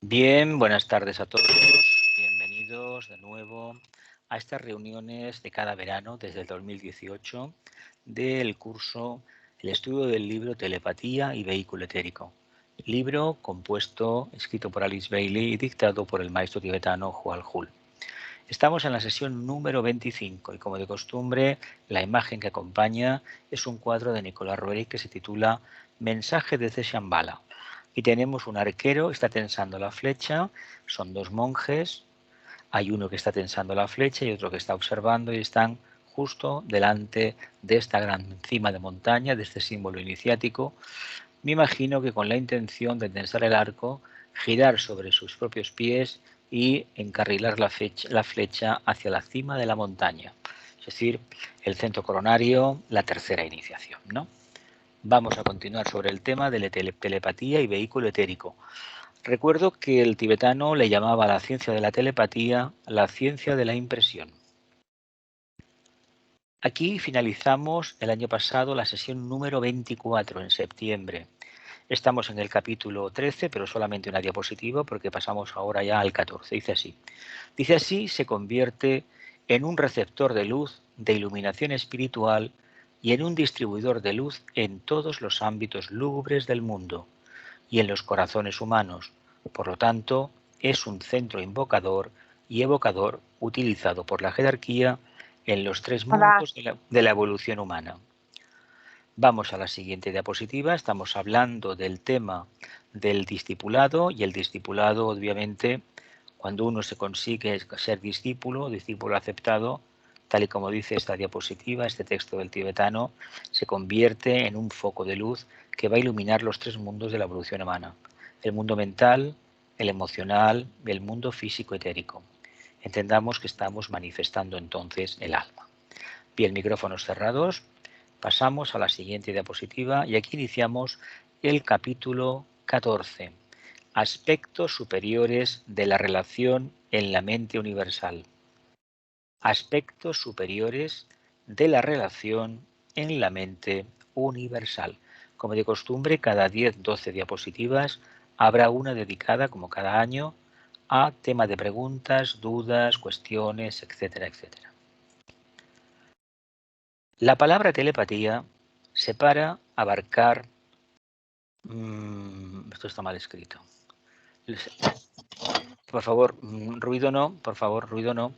Bien, buenas tardes a todos. Bienvenidos de nuevo a estas reuniones de cada verano desde el 2018 del curso El estudio del libro Telepatía y Vehículo Etérico. Libro compuesto, escrito por Alice Bailey y dictado por el maestro tibetano Hwal Hul. Estamos en la sesión número 25 y, como de costumbre, la imagen que acompaña es un cuadro de Nicolás Roerich que se titula Mensaje desde Shambhala. Y tenemos un arquero, está tensando la flecha, son dos monjes, hay uno que está tensando la flecha y otro que está observando y están justo delante de esta gran cima de montaña, de este símbolo iniciático. Me imagino que con la intención de tensar el arco, girar sobre sus propios pies y encarrilar la flecha hacia la cima de la montaña, es decir, el centro coronario, la tercera iniciación, ¿no? Vamos a continuar sobre el tema de la telepatía y vehículo etérico. Recuerdo que el tibetano le llamaba a la ciencia de la telepatía la ciencia de la impresión. Aquí finalizamos el año pasado la sesión número 24 en septiembre. Estamos en el capítulo 13, pero solamente una diapositiva porque pasamos ahora ya al 14. Dice así. Dice así, se convierte en un receptor de luz, de iluminación espiritual y en un distribuidor de luz en todos los ámbitos lúgubres del mundo y en los corazones humanos. Por lo tanto, es un centro invocador y evocador utilizado por la jerarquía en los tres Hola. mundos de la evolución humana. Vamos a la siguiente diapositiva. Estamos hablando del tema del discipulado y el discipulado, obviamente, cuando uno se consigue ser discípulo aceptado, tal y como dice esta diapositiva, este texto del tibetano, se convierte en un foco de luz que va a iluminar los tres mundos de la evolución humana: el mundo mental, el emocional y el mundo físico etérico. Entendamos que estamos manifestando entonces el alma. Bien, micrófonos cerrados. Pasamos a la siguiente diapositiva y aquí iniciamos el capítulo 14. Aspectos superiores de la relación en la mente universal. Aspectos superiores de la relación en la mente universal. Como de costumbre, cada 10-12 diapositivas habrá una dedicada, como cada año, a tema de preguntas, dudas, cuestiones, etcétera, etcétera. La palabra telepatía se para abarcar... esto está mal escrito. Por favor, ruido no, por favor, ruido no.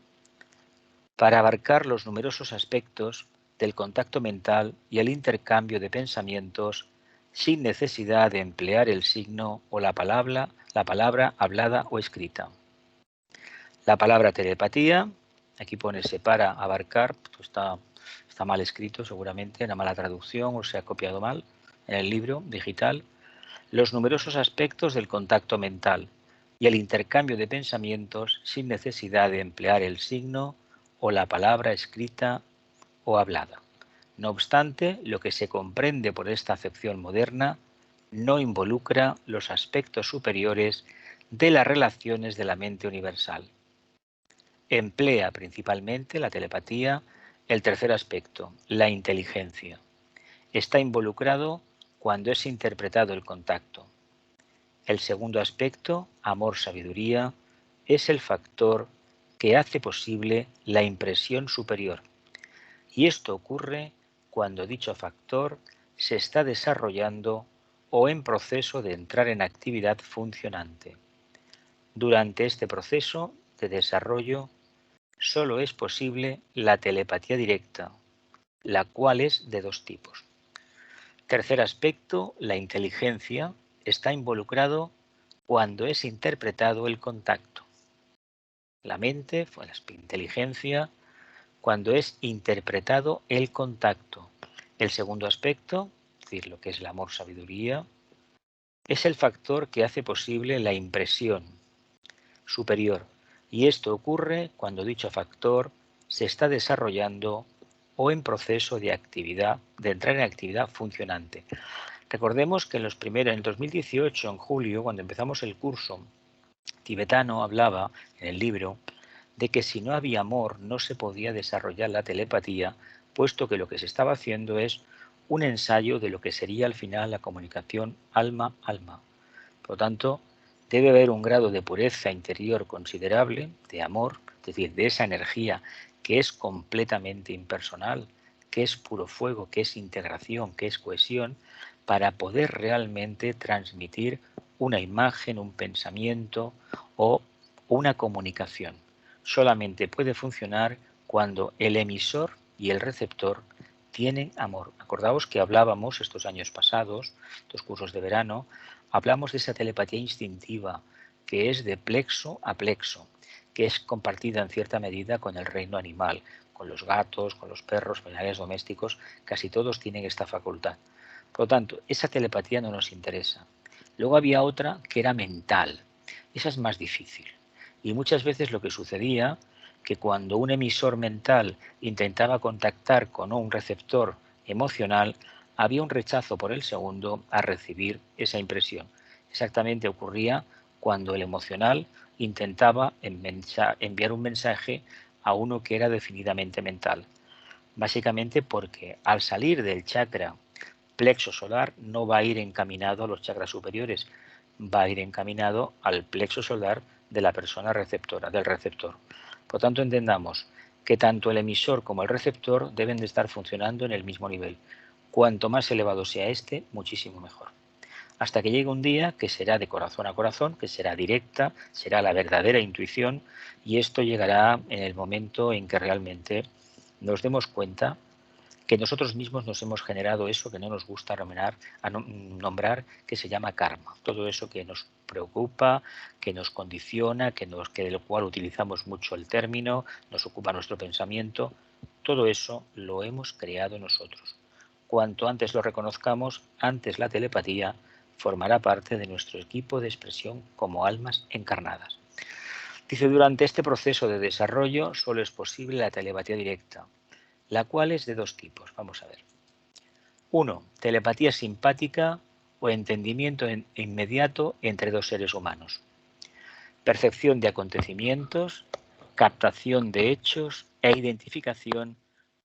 Para abarcar los numerosos aspectos del contacto mental y el intercambio de pensamientos sin necesidad de emplear el signo o la palabra hablada o escrita. La palabra telepatía, aquí pone se para abarcar, está mal escrito seguramente, una mala traducción o se ha copiado mal en el libro digital, los numerosos aspectos del contacto mental y el intercambio de pensamientos sin necesidad de emplear el signo o la palabra escrita o hablada. No obstante, lo que se comprende por esta acepción moderna no involucra los aspectos superiores de las relaciones de la mente universal. Emplea principalmente la telepatía el tercer aspecto, la inteligencia. Está involucrado cuando es interpretado el contacto. El segundo aspecto, amor-sabiduría, es el factor que hace posible la impresión superior. Y esto ocurre cuando dicho factor se está desarrollando o en proceso de entrar en actividad funcionante. Durante este proceso de desarrollo, solo es posible la telepatía directa, la cual es de dos tipos. Tercer aspecto, la inteligencia, está involucrado cuando es interpretado el contacto. La mente, la inteligencia, cuando es interpretado el contacto. El segundo aspecto, es decir, lo que es el amor-sabiduría, es el factor que hace posible la impresión superior. Y esto ocurre cuando dicho factor se está desarrollando o en proceso de actividad, de entrar en actividad funcionante. Recordemos que en 2018, en julio, cuando empezamos el curso, tibetano hablaba en el libro de que si no había amor no se podía desarrollar la telepatía, puesto que lo que se estaba haciendo es un ensayo de lo que sería al final la comunicación alma-alma. Por lo tanto, Debe haber un grado de pureza interior considerable, de amor, es decir, de esa energía que es completamente impersonal, que es puro fuego, que es integración, que es cohesión, para poder realmente transmitir una imagen, un pensamiento o una comunicación. Solamente puede funcionar cuando el emisor y el receptor tienen amor. Acordaos que hablábamos estos años pasados, estos cursos de verano, hablamos de esa telepatía instintiva que es de plexo a plexo, que es compartida en cierta medida con el reino animal, con los gatos, con los perros, con animales domésticos, casi todos tienen esta facultad. Por lo tanto, esa telepatía no nos interesa. Luego había otra que era mental. Esa es más difícil. Y muchas veces lo que sucedía, que cuando un emisor mental intentaba contactar con un receptor emocional, había un rechazo por el segundo a recibir esa impresión. Exactamente ocurría cuando el emocional intentaba enviar un mensaje a uno que era definidamente mental. Básicamente porque al salir del chakra plexo solar no va a ir encaminado a los chakras superiores, va a ir encaminado al plexo solar de la persona receptora, del receptor. Por tanto, entendamos que tanto el emisor como el receptor deben de estar funcionando en el mismo nivel. Cuanto más elevado sea este, muchísimo mejor. Hasta que llegue un día que será de corazón a corazón, que será directa, será la verdadera intuición, y esto llegará en el momento en que realmente nos demos cuenta que nosotros mismos nos hemos generado eso que no nos gusta nombrar, que se llama karma. Todo eso que nos preocupa, que nos condiciona, que del cual utilizamos mucho el término, nos ocupa nuestro pensamiento, todo eso lo hemos creado nosotros. Cuanto antes lo reconozcamos, antes la telepatía formará parte de nuestro equipo de expresión como almas encarnadas. Dice, durante este proceso de desarrollo solo es posible la telepatía directa, la cual es de dos tipos. Vamos a ver. 1. Telepatía simpática o entendimiento inmediato entre dos seres humanos. Percepción de acontecimientos, captación de hechos e identificación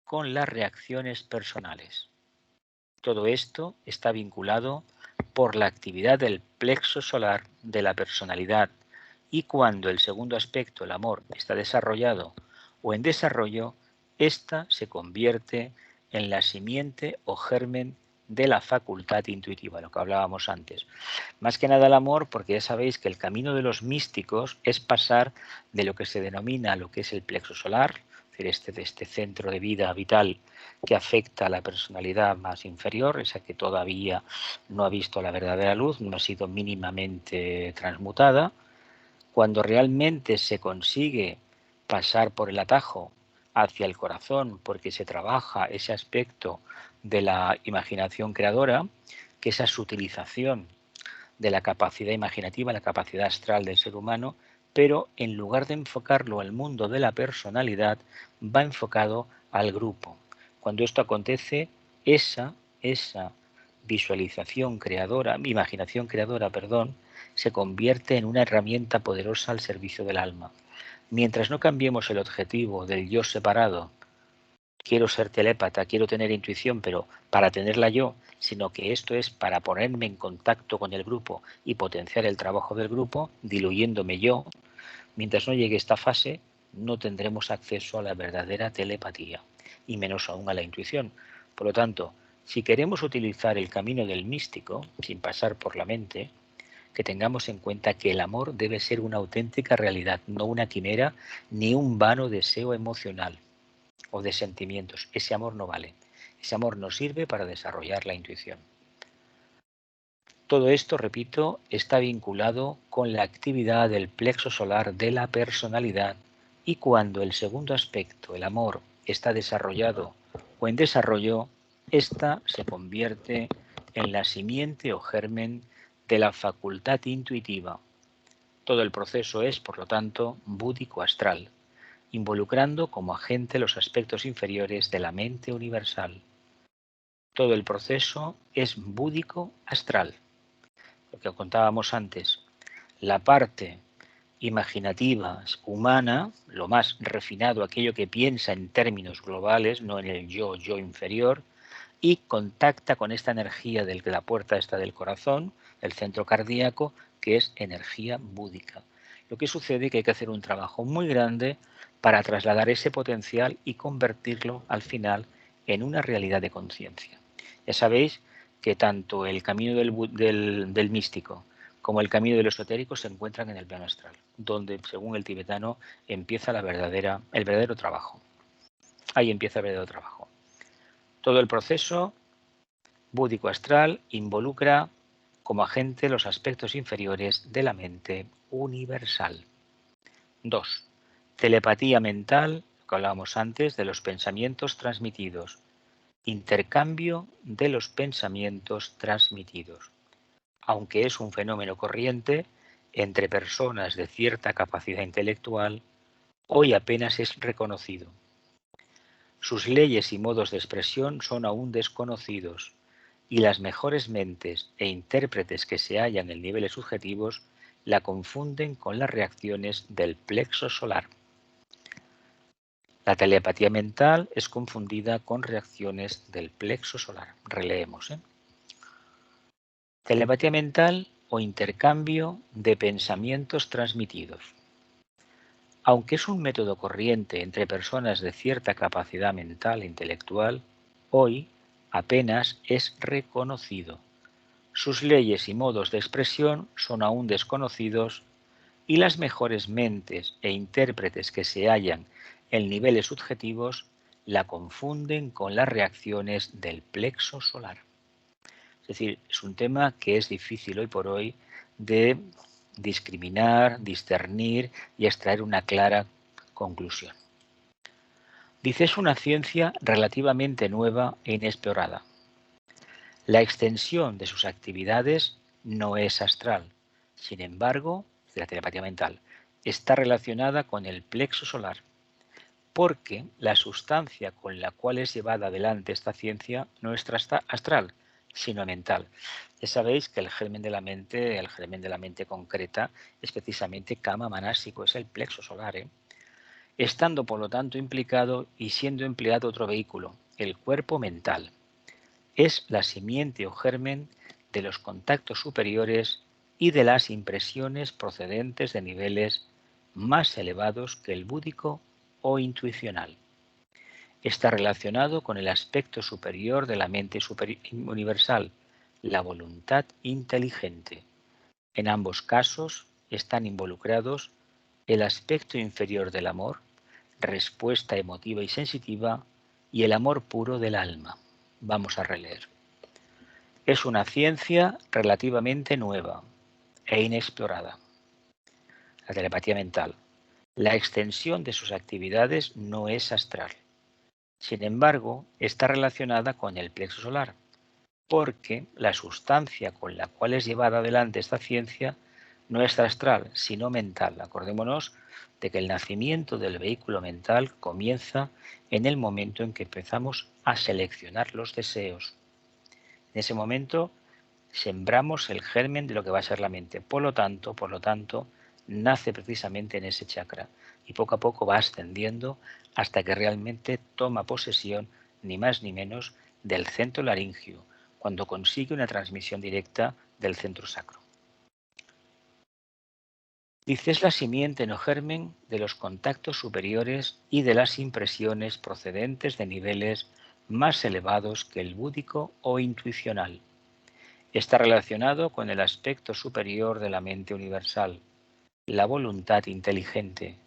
con las reacciones personales. Todo esto está vinculado por la actividad del plexo solar de la personalidad, y cuando el segundo aspecto, el amor, está desarrollado o en desarrollo, ésta se convierte en la simiente o germen de la facultad intuitiva, lo que hablábamos antes. Más que nada el amor, porque ya sabéis que el camino de los místicos es pasar de lo que se denomina lo que es el plexo solar, es decir, este centro de vida vital que afecta a la personalidad más inferior, esa que todavía no ha visto la verdadera luz, no ha sido mínimamente transmutada. Cuando realmente se consigue pasar por el atajo hacia el corazón, porque se trabaja ese aspecto de la imaginación creadora, que esa sutilización de la capacidad imaginativa, la capacidad astral del ser humano, pero en lugar de enfocarlo al mundo de la personalidad, va enfocado al grupo. Cuando esto acontece, esa visualización creadora, imaginación creadora, perdón, se convierte en una herramienta poderosa al servicio del alma. Mientras no cambiemos el objetivo del yo separado, quiero ser telépata, quiero tener intuición, pero para tenerla yo, sino que esto es para ponerme en contacto con el grupo y potenciar el trabajo del grupo, diluyéndome yo, mientras no llegue esta fase, no tendremos acceso a la verdadera telepatía, y menos aún a la intuición. Por lo tanto, si queremos utilizar el camino del místico, sin pasar por la mente, que tengamos en cuenta que el amor debe ser una auténtica realidad, no una quimera ni un vano deseo emocional o de sentimientos. Ese amor no vale. Ese amor no sirve para desarrollar la intuición. Todo esto, repito, está vinculado con la actividad del plexo solar de la personalidad, y cuando el segundo aspecto, el amor, está desarrollado o en desarrollo, ésta se convierte en la simiente o germen de la facultad intuitiva. Todo el proceso es, por lo tanto, búdico-astral, involucrando como agente los aspectos inferiores de la mente universal. Todo el proceso es búdico-astral. Lo que contábamos antes, la parte imaginativa humana, lo más refinado, aquello que piensa en términos globales, no en el yo inferior, y contacta con esta energía de la puerta esta del corazón, el centro cardíaco, que es energía búdica. Lo que sucede es que hay que hacer un trabajo muy grande para trasladar ese potencial y convertirlo al final en una realidad de conciencia. Ya sabéis que tanto el camino del místico como el camino del esotérico se encuentran en el plano astral, donde, según el tibetano, empieza el verdadero trabajo. Ahí empieza el verdadero trabajo. Todo el proceso búdico astral involucra como agente los aspectos inferiores de la mente universal. 2. Telepatía mental, que hablábamos antes, de los pensamientos transmitidos. Intercambio de los pensamientos transmitidos. Aunque es un fenómeno corriente entre personas de cierta capacidad intelectual, hoy apenas es reconocido. Sus leyes y modos de expresión son aún desconocidos, y las mejores mentes e intérpretes que se hallan en niveles subjetivos la confunden con las reacciones del plexo solar. La telepatía mental es confundida con reacciones del plexo solar. Releemos. Telepatía mental o intercambio de pensamientos transmitidos. Aunque es un método corriente entre personas de cierta capacidad mental e intelectual, hoy apenas es reconocido. Sus leyes y modos de expresión son aún desconocidos y las mejores mentes e intérpretes que se hallan en niveles subjetivos la confunden con las reacciones del plexo solar. Es decir, es un tema que es difícil hoy por hoy de discriminar, discernir y extraer una clara conclusión. Dice, es una ciencia relativamente nueva e inexplorada. La extensión de sus actividades no es astral. Sin embargo, la telepatía mental está relacionada con el plexo solar, porque la sustancia con la cual es llevada adelante esta ciencia no es astral, sino mental. Ya sabéis que el germen de la mente concreta es precisamente Kama Manásico, es el plexo solar, estando por lo tanto implicado y siendo empleado otro vehículo, el cuerpo mental. Es la simiente o germen de los contactos superiores y de las impresiones procedentes de niveles más elevados que el búdico o intuicional. Está relacionado con el aspecto superior de la mente universal, la voluntad inteligente. En ambos casos están involucrados el aspecto inferior del amor, respuesta emotiva y sensitiva, y el amor puro del alma. Vamos a releer. Es una ciencia relativamente nueva e inexplorada. La telepatía mental. La extensión de sus actividades no es astral. Sin embargo, está relacionada con el plexo solar, porque la sustancia con la cual es llevada adelante esta ciencia no es astral, sino mental. Acordémonos de que el nacimiento del vehículo mental comienza en el momento en que empezamos a seleccionar los deseos. En ese momento sembramos el germen de lo que va a ser la mente. Por lo tanto, nace precisamente en ese chakra y poco a poco va ascendiendo hasta que realmente toma posesión, ni más ni menos, del centro laringio, cuando consigue una transmisión directa del centro sacro. Dice, es la simiente o germen de los contactos superiores y de las impresiones procedentes de niveles más elevados que el búdico o intuicional. Está relacionado con el aspecto superior de la mente universal, la voluntad inteligente.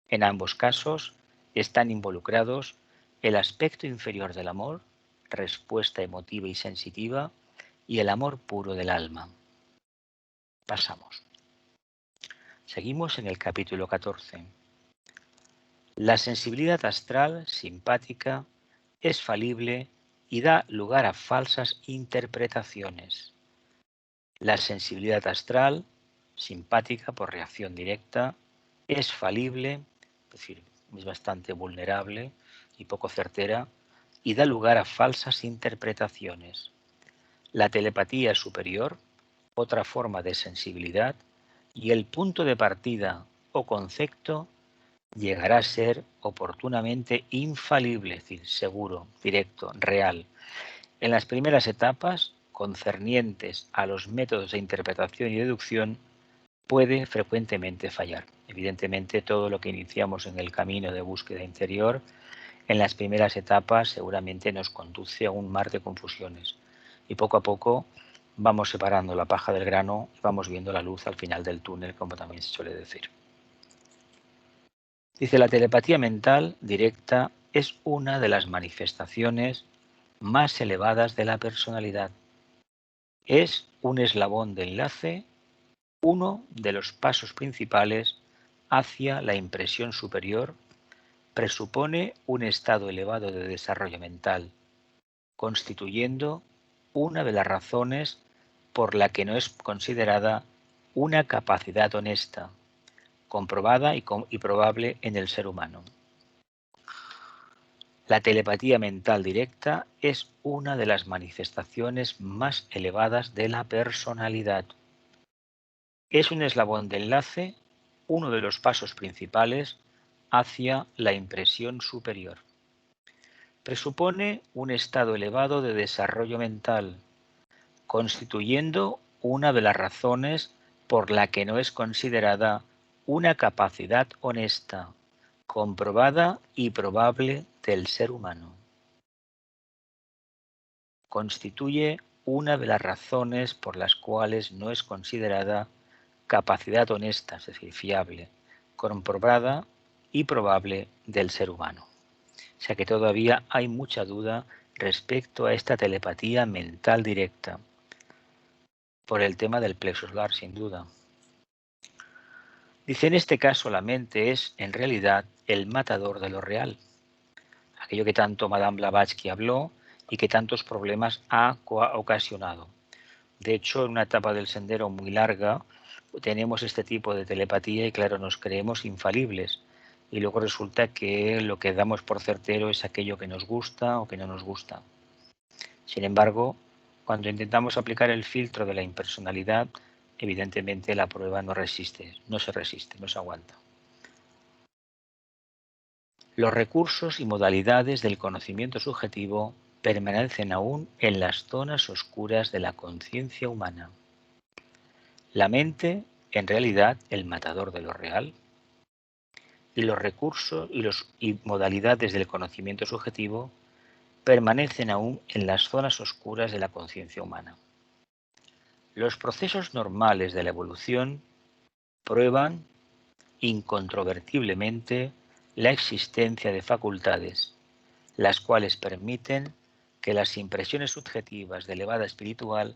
En ambos casos están involucrados el aspecto inferior del amor, respuesta emotiva y sensitiva, y el amor puro del alma. Pasamos. Seguimos en el capítulo 14. La sensibilidad astral, simpática, es falible y da lugar a falsas interpretaciones. La sensibilidad astral, simpática por reacción directa, es falible, es decir, es bastante vulnerable y poco certera, y da lugar a falsas interpretaciones. La telepatía superior, otra forma de sensibilidad, y el punto de partida o concepto llegará a ser oportunamente infalible, es decir, seguro, directo, real. En las primeras etapas, concernientes a los métodos de interpretación y deducción, puede frecuentemente fallar. Evidentemente, todo lo que iniciamos en el camino de búsqueda interior, en las primeras etapas seguramente nos conduce a un mar de confusiones y poco a poco vamos separando la paja del grano y vamos viendo la luz al final del túnel, como también se suele decir. Dice, la telepatía mental directa es una de las manifestaciones más elevadas de la personalidad. Es un eslabón de enlace, uno de los pasos principales hacia la impresión superior, presupone un estado elevado de desarrollo mental, constituyendo una de las razones por la que no es considerada una capacidad honesta, comprobada y probable en el ser humano. La telepatía mental directa es una de las manifestaciones más elevadas de la personalidad. Es un eslabón de enlace, uno de los pasos principales hacia la impresión superior. Presupone un estado elevado de desarrollo mental, constituyendo una de las razones por la que no es considerada una capacidad honesta, comprobada y probable del ser humano. Constituye una de las razones por las cuales no es considerada capacidad honesta, es decir, fiable, comprobada y probable del ser humano. O sea que todavía hay mucha duda respecto a esta telepatía mental directa, por el tema del plexo solar, sin duda. Dice, en este caso la mente es, en realidad, el matador de lo real. Aquello que tanto Madame Blavatsky habló y que tantos problemas ha ocasionado. De hecho, en una etapa del sendero muy larga, tenemos este tipo de telepatía y, claro, nos creemos infalibles. Y luego resulta que lo que damos por certero es aquello que nos gusta o que no nos gusta. Sin embargo, cuando intentamos aplicar el filtro de la impersonalidad, evidentemente la prueba no se resiste, no se aguanta. Los recursos y modalidades del conocimiento subjetivo permanecen aún en las zonas oscuras de la conciencia humana. La mente, en realidad, el matador de lo real, y los recursos y modalidades del conocimiento subjetivo permanecen aún en las zonas oscuras de la conciencia humana. Los procesos normales de la evolución prueban incontrovertiblemente la existencia de facultades, las cuales permiten que las impresiones subjetivas de elevada espiritualidad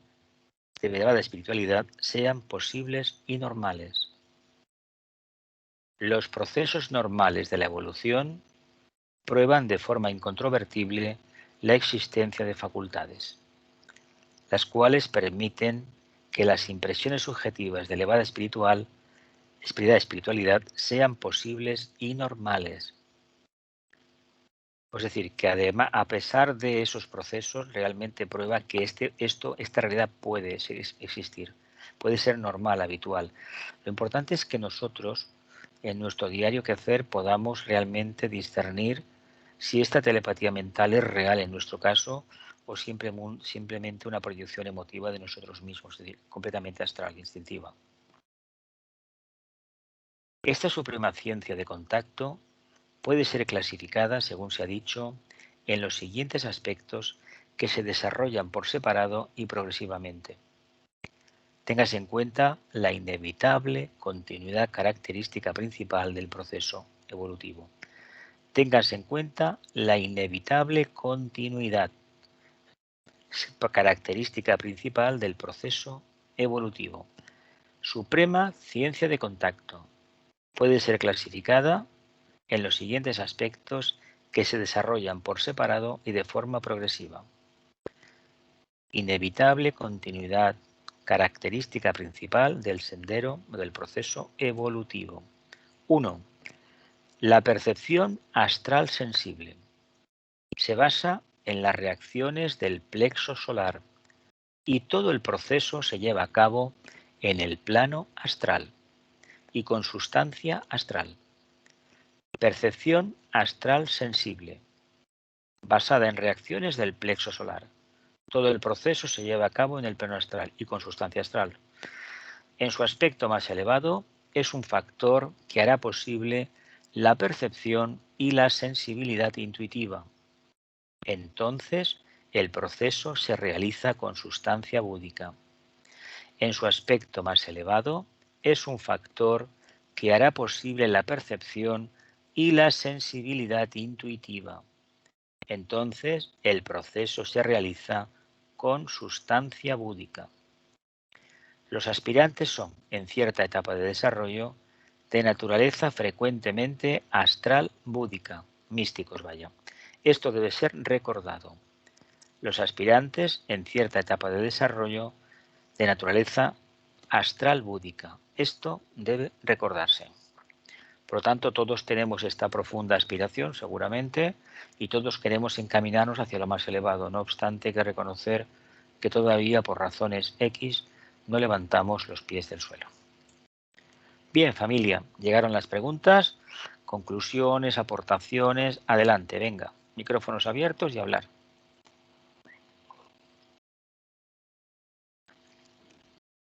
sean posibles y normales. Los procesos normales de la evolución prueban de forma incontrovertible la existencia de facultades, las cuales permiten que las impresiones subjetivas de elevada espiritualidad sean posibles y normales. Es decir, que además, a pesar de esos procesos, realmente prueba que esta realidad puede existir, puede ser normal, habitual. Lo importante es que nosotros, en nuestro diario quehacer, podamos realmente discernir si esta telepatía mental es real en nuestro caso o simplemente una proyección emotiva de nosotros mismos, es decir, completamente astral, instintiva. Esta suprema ciencia de contacto puede ser clasificada, según se ha dicho, en los siguientes aspectos que se desarrollan por separado y progresivamente. Téngase en cuenta la inevitable continuidad característica principal del proceso evolutivo. Téngase en cuenta la inevitable continuidad característica principal del proceso evolutivo. Suprema ciencia de contacto. Puede ser clasificada en los siguientes aspectos que se desarrollan por separado y de forma progresiva. Inevitable continuidad, característica principal del sendero o del proceso evolutivo. 1. La percepción astral sensible. Se basa en las reacciones del plexo solar y todo el proceso se lleva a cabo en el plano astral y con sustancia astral. Percepción astral sensible, basada en reacciones del plexo solar. Todo el proceso se lleva a cabo en el plano astral y con sustancia astral. En su aspecto más elevado, es un factor que hará posible la percepción y la sensibilidad intuitiva. Entonces, el proceso se realiza con sustancia búdica. En su aspecto más elevado, es un factor que hará posible la percepción y la sensibilidad intuitiva. Entonces, el proceso se realiza con sustancia búdica. Los aspirantes son, en cierta etapa de desarrollo, de naturaleza frecuentemente astral búdica, místicos vaya. Esto debe ser recordado. Los aspirantes, en cierta etapa de desarrollo, de naturaleza astral búdica. Esto debe recordarse. Por lo tanto, todos tenemos esta profunda aspiración, seguramente, y todos queremos encaminarnos hacia lo más elevado. No obstante, hay que reconocer que todavía, por razones X, no levantamos los pies del suelo. Bien, familia, llegaron las preguntas, conclusiones, aportaciones. Adelante, venga, micrófonos abiertos y hablar.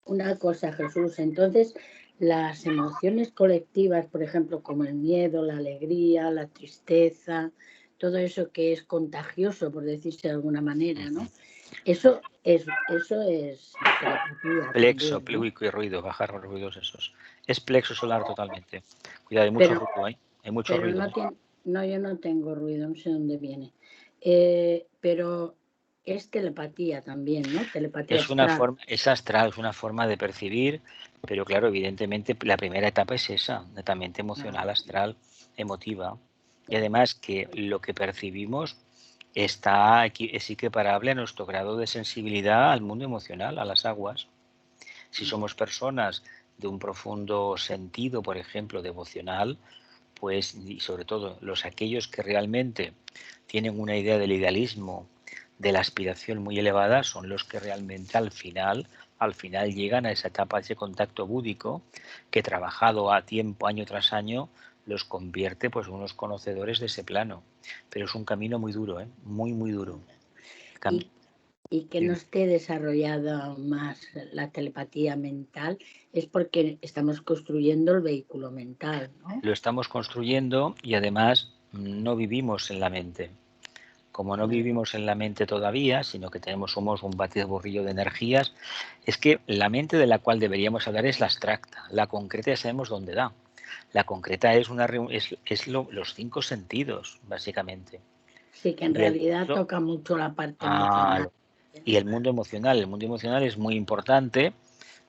Una cosa, Jesús, entonces las emociones colectivas, por ejemplo, como el miedo, la alegría, la tristeza, todo eso que es contagioso, por decirse de alguna manera, ¿no? Eso es telepatía Plexo, también, ¿no? y ruido, bajar los ruidos esos. Es plexo solar totalmente. Cuidado, hay mucho ruido ahí. Hay mucho pero ruido. no, yo no tengo ruido, no sé dónde viene. Pero es telepatía también, ¿no? Telepatía Es una astral. forma, es astral, es una forma de percibir, pero claro, evidentemente la primera etapa es esa, netamente emocional, astral, emotiva. Y además que lo que percibimos es equiparable a nuestro grado de sensibilidad al mundo emocional, a las aguas. Si somos personas de un profundo sentido, por ejemplo, devocional, pues, y sobre todo aquellos que realmente tienen una idea del idealismo, de la aspiración muy elevada, son los que realmente al final llegan a esa etapa, a ese contacto búdico, que trabajado a tiempo, año tras año, los convierte pues en unos conocedores de ese plano. Pero es un camino muy duro, muy, muy duro. Y que no esté desarrollada más la telepatía mental es porque estamos construyendo el vehículo mental, ¿no? Lo estamos construyendo y además no vivimos en la mente. Como no vivimos en la mente todavía, sino que somos un batiburrillo de energías, es que la mente de la cual deberíamos hablar es la abstracta. La concreta ya sabemos dónde da. La concreta es los 5 sentidos, básicamente. Sí, que en realidad toca mucho la parte emocional. Y el mundo emocional es muy importante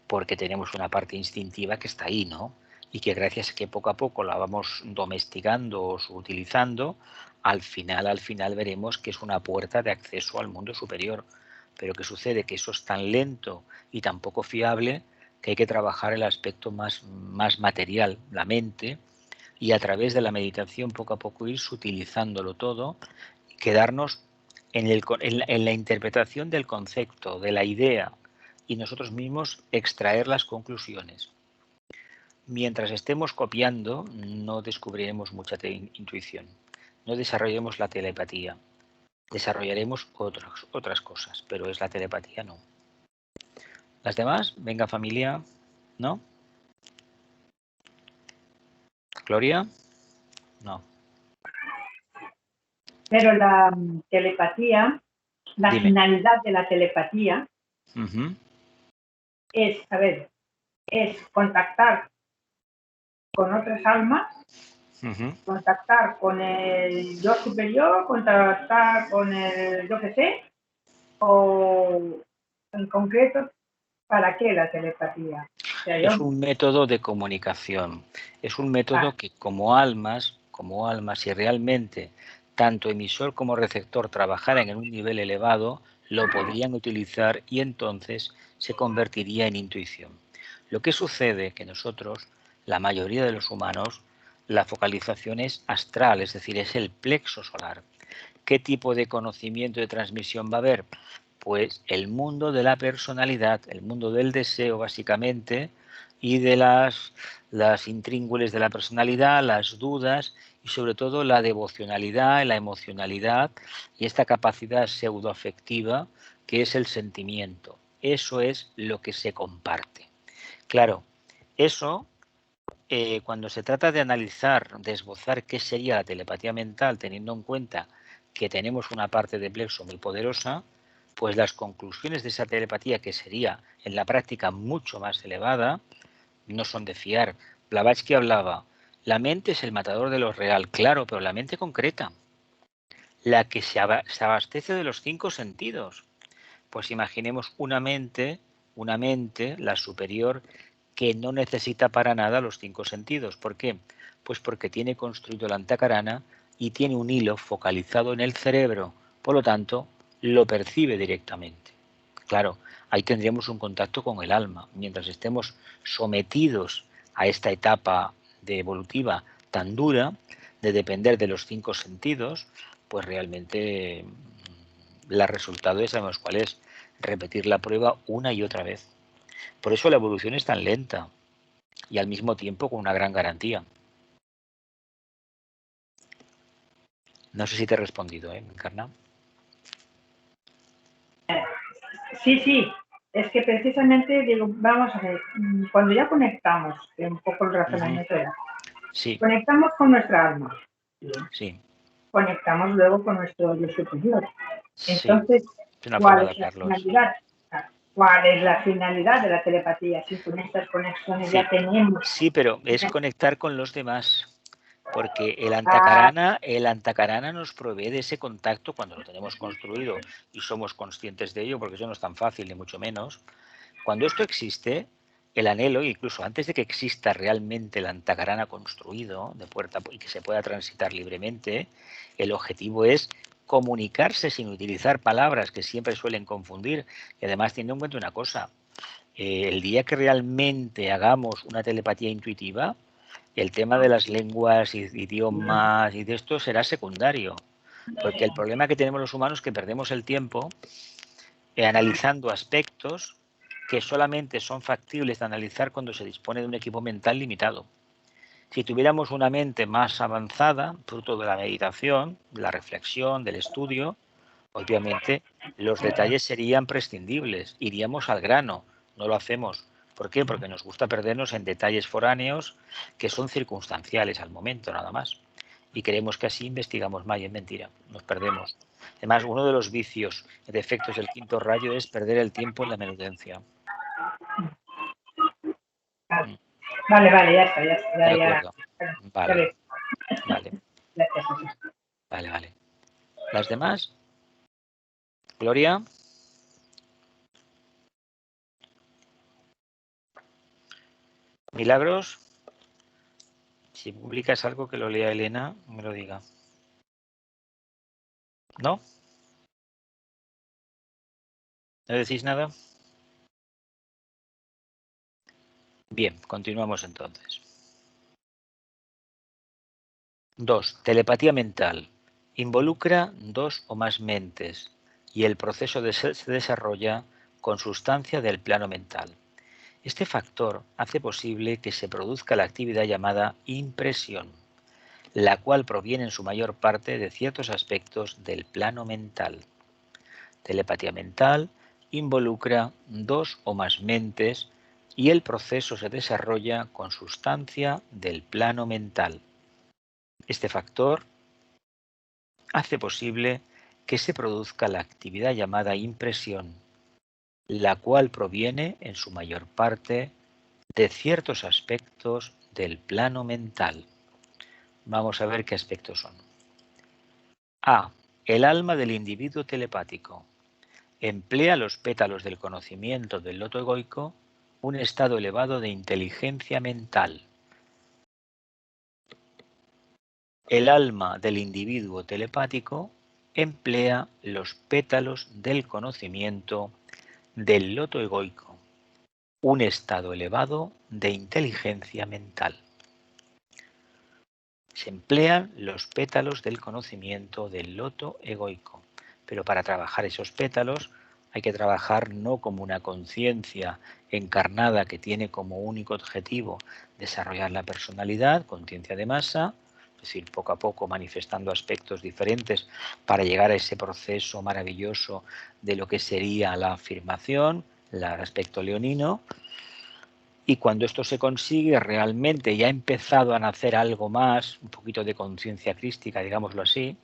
porque tenemos una parte instintiva que está ahí, ¿no? Y que gracias a que poco a poco la vamos domesticando o utilizando, al final veremos que es una puerta de acceso al mundo superior. Pero ¿qué sucede? Que eso es tan lento y tan poco fiable que hay que trabajar el aspecto más material, la mente, y a través de la meditación poco a poco ir sutilizándolo todo, quedarnos en la interpretación del concepto, de la idea, y nosotros mismos extraer las conclusiones. Mientras estemos copiando, no descubriremos mucha intuición, no desarrollaremos la telepatía, desarrollaremos otras cosas, pero es la telepatía no. ¿Las demás? Venga familia, ¿no? ¿Gloria? No. Pero la telepatía, la Dime. finalidad de la telepatía es contactar con otras almas, contactar con el yo superior, contactar con el yo que sé, o en concreto, ¿para qué la telepatía? O sea, es un método de comunicación, es un método que como almas, si realmente tanto emisor como receptor trabajaran en un nivel elevado, lo podrían utilizar y entonces se convertiría en intuición. Lo que sucede es que nosotros, la mayoría de los humanos, la focalización es astral, es decir, es el plexo solar. ¿Qué tipo de conocimiento de transmisión va a haber? Pues el mundo de la personalidad, el mundo del deseo básicamente, y de las intríngulis de la personalidad, las dudas y sobre todo la devocionalidad, la emocionalidad y esta capacidad pseudoafectiva que es el sentimiento. Eso es lo que se comparte. Claro, eso, cuando se trata de analizar, de esbozar qué sería la telepatía mental, teniendo en cuenta que tenemos una parte de plexo muy poderosa, pues las conclusiones de esa telepatía, que sería en la práctica mucho más elevada, no son de fiar. Blavatsky hablaba, la mente es el matador de lo real, claro, pero la mente concreta, la que se abastece de los 5 sentidos. Pues imaginemos una mente, la superior, que no necesita para nada los 5 sentidos. ¿Por qué? Pues porque tiene construido la antakarana y tiene un hilo focalizado en el cerebro. Por lo tanto, lo percibe directamente. Claro, ahí tendríamos un contacto con el alma. Mientras estemos sometidos a esta etapa evolutiva tan dura, de depender de los 5 sentidos, pues realmente el resultado ya sabemos cuál es, repetir la prueba una y otra vez. Por eso la evolución es tan lenta y al mismo tiempo con una gran garantía. No sé si te he respondido, Encarna. Sí, es que precisamente digo, vamos a ver, cuando ya conectamos, que un poco el razonamiento era, sí. Conectamos con nuestra alma, sí. Conectamos luego con nuestro yo superior. Entonces, sí. ¿cuál es la finalidad? ¿Cuál es la finalidad de la telepatía? Si con estas conexiones ya tenemos... Sí, pero es conectar con los demás. Porque el antakarana nos provee de ese contacto cuando lo tenemos construido y somos conscientes de ello, porque eso no es tan fácil, ni mucho menos. Cuando esto existe, el anhelo, incluso antes de que exista realmente el antakarana construido de puerta y que se pueda transitar libremente, el objetivo es comunicarse sin utilizar palabras que siempre suelen confundir. Y además, teniendo en cuenta una cosa, el día que realmente hagamos una telepatía intuitiva, el tema de las lenguas, idiomas y de esto será secundario. Porque el problema que tenemos los humanos es que perdemos el tiempo analizando aspectos que solamente son factibles de analizar cuando se dispone de un equipo mental limitado. Si tuviéramos una mente más avanzada, fruto de la meditación, de la reflexión, del estudio, obviamente los detalles serían prescindibles, iríamos al grano, no lo hacemos. ¿Por qué? Porque nos gusta perdernos en detalles foráneos que son circunstanciales al momento nada más. Y creemos que así investigamos más y es mentira, nos perdemos. Además, uno de los vicios, defectos del quinto rayo es perder el tiempo en la menudencia. Vale, ya está. De acuerdo. Vale. ¿Las demás? Gloria. Milagros. Si publicas algo que lo lea Elena, me lo diga. ¿No? ¿No decís nada? Bien, continuamos entonces. 2. Telepatía mental. Involucra 2 o más mentes y el proceso se desarrolla con sustancia del plano mental. Este factor hace posible que se produzca la actividad llamada impresión, la cual proviene en su mayor parte de ciertos aspectos del plano mental. Telepatía mental involucra 2 o más mentes y el proceso se desarrolla con sustancia del plano mental. Este factor hace posible que se produzca la actividad llamada impresión, la cual proviene en su mayor parte de ciertos aspectos del plano mental. Vamos a ver qué aspectos son. A. El alma del individuo telepático. Emplea los pétalos del conocimiento del loto egoico, un estado elevado de inteligencia mental. El alma del individuo telepático emplea los pétalos del conocimiento del loto egoico, un estado elevado de inteligencia mental. Se emplean los pétalos del conocimiento del loto egoico, pero para trabajar esos pétalos hay que trabajar no como una conciencia encarnada que tiene como único objetivo desarrollar la personalidad, conciencia de masa, es decir, poco a poco manifestando aspectos diferentes para llegar a ese proceso maravilloso de lo que sería la afirmación, el aspecto leonino, Y cuando esto se consigue, realmente ya ha empezado a nacer algo más, un poquito de conciencia crística, digámoslo así,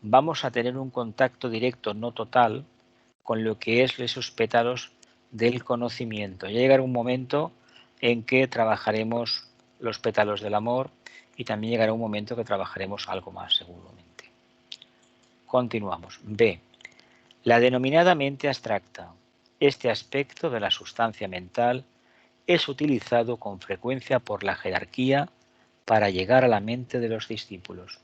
vamos a tener un contacto directo, no total, con lo que es esos pétalos del conocimiento. Ya llegará un momento en que trabajaremos los pétalos del amor y también llegará un momento que trabajaremos algo más, seguramente. Continuamos. B. La denominada mente abstracta. Este aspecto de la sustancia mental es utilizado con frecuencia por la jerarquía para llegar a la mente de los discípulos.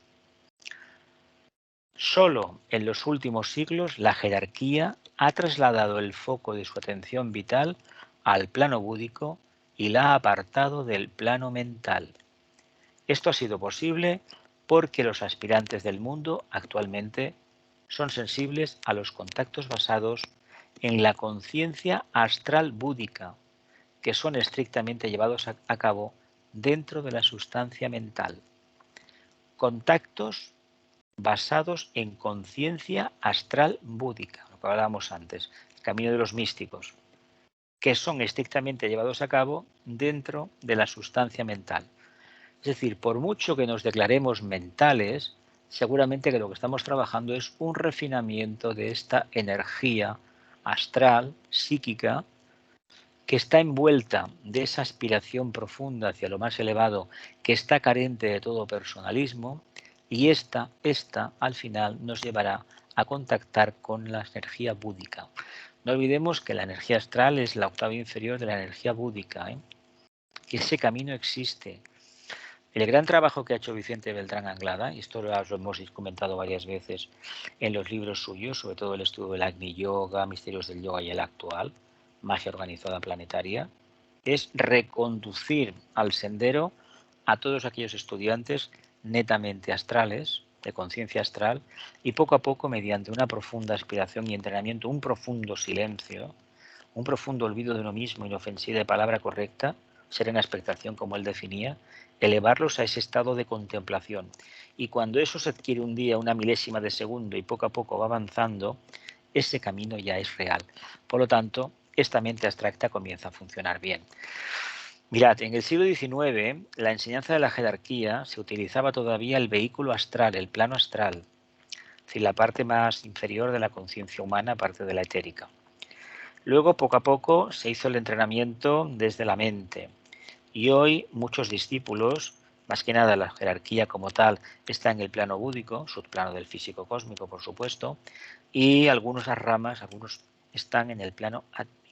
Solo en los últimos siglos la jerarquía ha trasladado el foco de su atención vital al plano búdico y la ha apartado del plano mental. Esto ha sido posible porque los aspirantes del mundo actualmente son sensibles a los contactos basados en la conciencia astral búdica, que son estrictamente llevados a cabo dentro de la sustancia mental. Contactos basados en conciencia astral búdica, lo que hablábamos antes, el camino de los místicos, que son estrictamente llevados a cabo dentro de la sustancia mental. Es decir, por mucho que nos declaremos mentales, seguramente que lo que estamos trabajando es un refinamiento de esta energía astral, psíquica, que está envuelta de esa aspiración profunda hacia lo más elevado, que está carente de todo personalismo, y esta al final nos llevará a contactar con la energía búdica. No olvidemos que la energía astral es la octava inferior de la energía búdica, que ese camino existe. El gran trabajo que ha hecho Vicente Beltrán Anglada, y esto lo hemos comentado varias veces en los libros suyos, sobre todo el estudio del Agni Yoga, Misterios del Yoga y el actual, Magia Organizada Planetaria, es reconducir al sendero a todos aquellos estudiantes netamente astrales, de conciencia astral, y poco a poco, mediante una profunda aspiración y entrenamiento, un profundo silencio, un profundo olvido de uno mismo, inofensiva de palabra correcta, serena expectación como él definía, elevarlos a ese estado de contemplación. Y cuando eso se adquiere un día, una milésima de segundo, y poco a poco va avanzando, ese camino ya es real. Por lo tanto, esta mente abstracta comienza a funcionar bien. Mirad, en el siglo XIX, la enseñanza de la jerarquía se utilizaba todavía el vehículo astral, el plano astral, es decir, la parte más inferior de la conciencia humana, aparte de la etérica. Luego, poco a poco, se hizo el entrenamiento desde la mente. Y hoy muchos discípulos, más que nada la jerarquía como tal, está en el plano búdico, subplano del físico cósmico, por supuesto, y algunas ramas, algunos están en el plano átmico.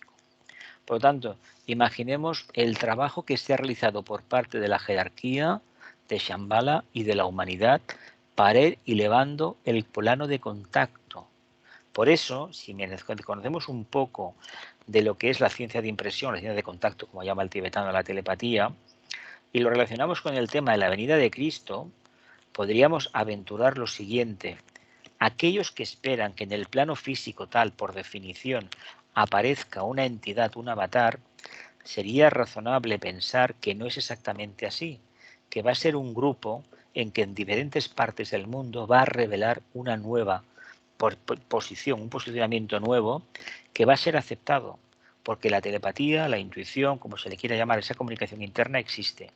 Por lo tanto, imaginemos el trabajo que se ha realizado por parte de la jerarquía, de Shambhala y de la humanidad para ir elevando el plano de contacto. Por eso, si conocemos un poco de lo que es la ciencia de impresión, la ciencia de contacto, como llama el tibetano la telepatía, y lo relacionamos con el tema de la venida de Cristo, podríamos aventurar lo siguiente. Aquellos que esperan que en el plano físico tal, por definición, aparezca una entidad, un avatar, sería razonable pensar que no es exactamente así, que va a ser un grupo en que en diferentes partes del mundo va a revelar una nueva posición, un posicionamiento nuevo que va a ser aceptado, porque la telepatía, la intuición, como se le quiera llamar, esa comunicación interna existe,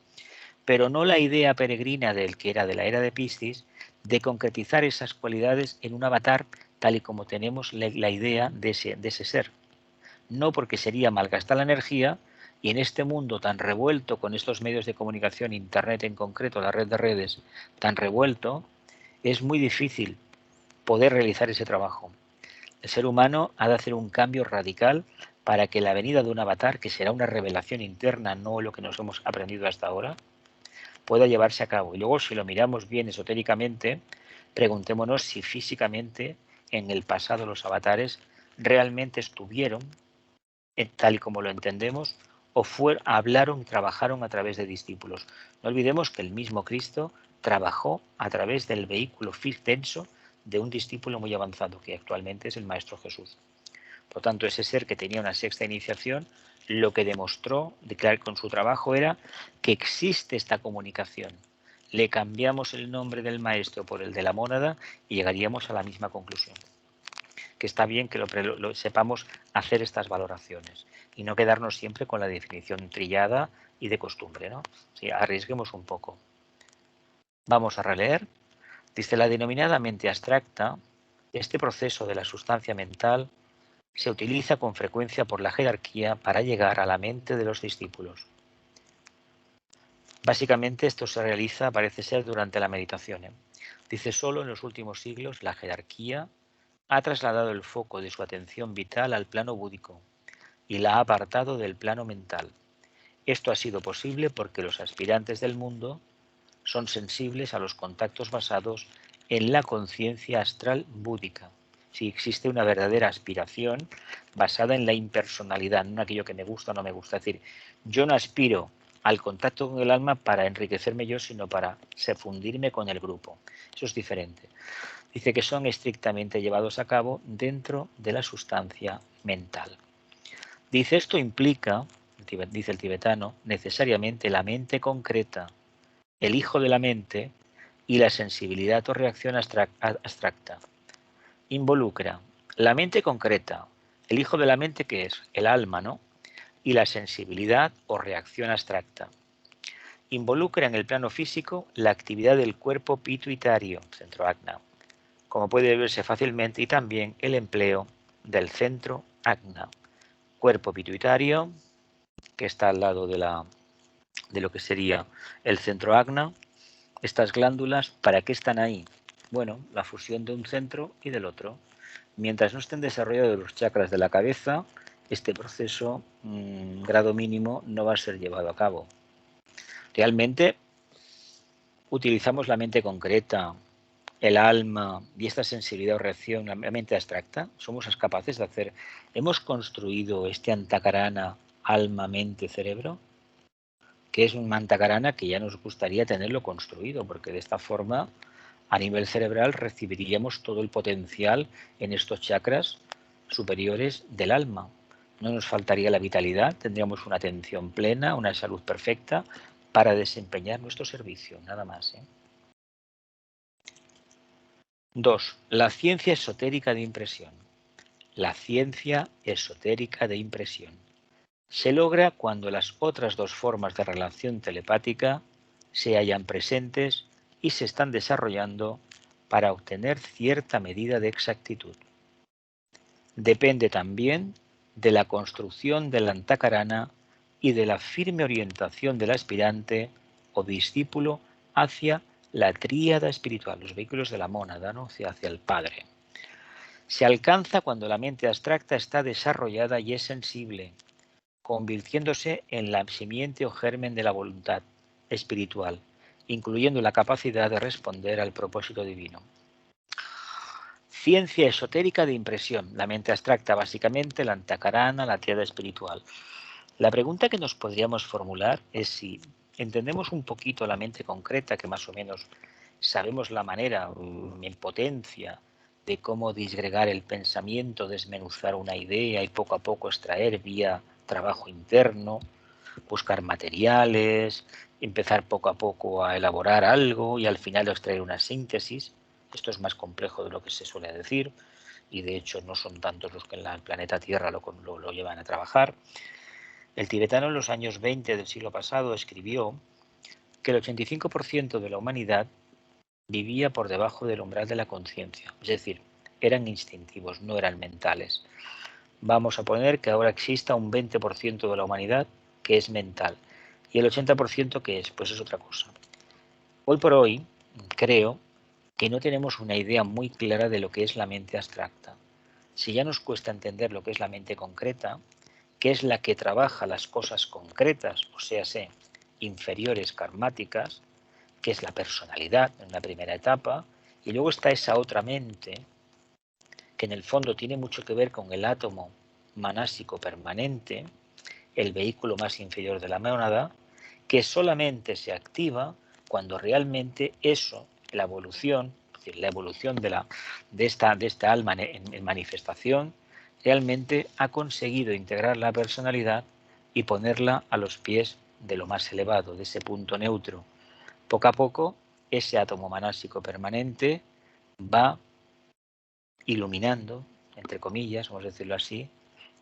pero no la idea peregrina del que era de la era de Piscis de concretizar esas cualidades en un avatar tal y como tenemos la idea de ese ser. No, porque sería malgastar la energía, y en este mundo tan revuelto, con estos medios de comunicación, internet en concreto, la red de redes tan revuelto, es muy difícil poder realizar ese trabajo. El ser humano ha de hacer un cambio radical para que la venida de un avatar, que será una revelación interna, no lo que nos hemos aprendido hasta ahora, pueda llevarse a cabo. Y luego, si lo miramos bien esotéricamente, preguntémonos si físicamente en el pasado los avatares realmente estuvieron tal y como lo entendemos, o hablaron y trabajaron a través de discípulos. No olvidemos que el mismo Cristo trabajó a través del vehículo denso de un discípulo muy avanzado, que actualmente es el Maestro Jesús. Por tanto, ese ser que tenía una sexta iniciación, lo que demostró con su trabajo era que existe esta comunicación. Le cambiamos el nombre del Maestro por el de la mónada y llegaríamos a la misma conclusión. que está bien que lo sepamos hacer estas valoraciones y no quedarnos siempre con la definición trillada y de costumbre, ¿no? Sí, arriesguemos un poco. Vamos a releer. Dice: la denominada mente abstracta, este proceso de la sustancia mental, se utiliza con frecuencia por la jerarquía para llegar a la mente de los discípulos. Básicamente esto se realiza, parece ser, durante la meditación. Dice: solo en los últimos siglos la jerarquía ha trasladado el foco de su atención vital al plano búdico y la ha apartado del plano mental. Esto ha sido posible porque los aspirantes del mundo son sensibles a los contactos basados en la conciencia astral búdica. Si existe una verdadera aspiración basada en la impersonalidad, no en aquello que me gusta o no me gusta. Es decir, yo no aspiro al contacto con el alma para enriquecerme yo, sino para fundirme con el grupo. Eso es diferente. Dice que son estrictamente llevados a cabo dentro de la sustancia mental. Dice: esto implica, dice el tibetano, necesariamente la mente concreta, el hijo de la mente y la sensibilidad o reacción abstracta. Involucra la mente concreta, el hijo de la mente, que es el alma, ¿no? Y la sensibilidad o reacción abstracta. Involucra en el plano físico la actividad del cuerpo pituitario, centro Ajna, como puede verse fácilmente, y también el empleo del centro Ajna, cuerpo pituitario, que está al lado de lo que sería el centro Ajna. Estas glándulas, ¿para qué están ahí? Bueno, la fusión de un centro y del otro. Mientras no estén desarrollados los chakras de la cabeza, este proceso, grado mínimo, no va a ser llevado a cabo. Realmente utilizamos la mente concreta, el alma y esta sensibilidad o reacción, la mente abstracta. Somos capaces de hacer. ¿Hemos construido este antakarana alma, mente, cerebro? Que es un antakarana que ya nos gustaría tenerlo construido, porque de esta forma, a nivel cerebral, recibiríamos todo el potencial en estos chakras superiores del alma. No nos faltaría la vitalidad, tendríamos una atención plena, una salud perfecta para desempeñar nuestro servicio, nada más. 2. La ciencia esotérica de impresión. La ciencia esotérica de impresión se logra cuando las otras dos formas de relación telepática se hallan presentes y se están desarrollando para obtener cierta medida de exactitud. Depende también de la construcción del antakarana y de la firme orientación del aspirante o discípulo hacia la tríada espiritual, los vehículos de la mónada, ¿no? hacia el Padre. Se alcanza cuando la mente abstracta está desarrollada y es sensible, convirtiéndose en la simiente o germen de la voluntad espiritual, incluyendo la capacidad de responder al propósito divino. Ciencia esotérica de impresión, la mente abstracta, básicamente la antakarana, la tríada espiritual. La pregunta que nos podríamos formular es si entendemos un poquito la mente concreta, que más o menos sabemos la manera en potencia de cómo disgregar el pensamiento, desmenuzar una idea y poco a poco extraer vía trabajo interno, buscar materiales, empezar poco a poco a elaborar algo y al final extraer una síntesis. Esto es más complejo de lo que se suele decir y de hecho no son tantos los que en el planeta Tierra lo llevan a trabajar. El tibetano en los años 20 del siglo pasado escribió que el 85% de la humanidad vivía por debajo del umbral de la conciencia, es decir, eran instintivos, no eran mentales. Vamos a poner que ahora exista un 20% de la humanidad que es mental. ¿Y el 80% qué es? Pues es otra cosa. Hoy por hoy creo que no tenemos una idea muy clara de lo que es la mente abstracta. Si ya nos cuesta entender lo que es la mente concreta, que es la que trabaja las cosas concretas, o sea, inferiores karmáticas, que es la personalidad en una primera etapa, y luego está esa otra mente que en el fondo tiene mucho que ver con el átomo manásico permanente, el vehículo más inferior de la mónada, que solamente se activa cuando realmente eso, la evolución, es decir, la evolución de esta alma en manifestación, realmente ha conseguido integrar la personalidad y ponerla a los pies de lo más elevado, de ese punto neutro. Poco a poco, ese átomo manásico permanente va iluminando entre comillas, vamos a decirlo así,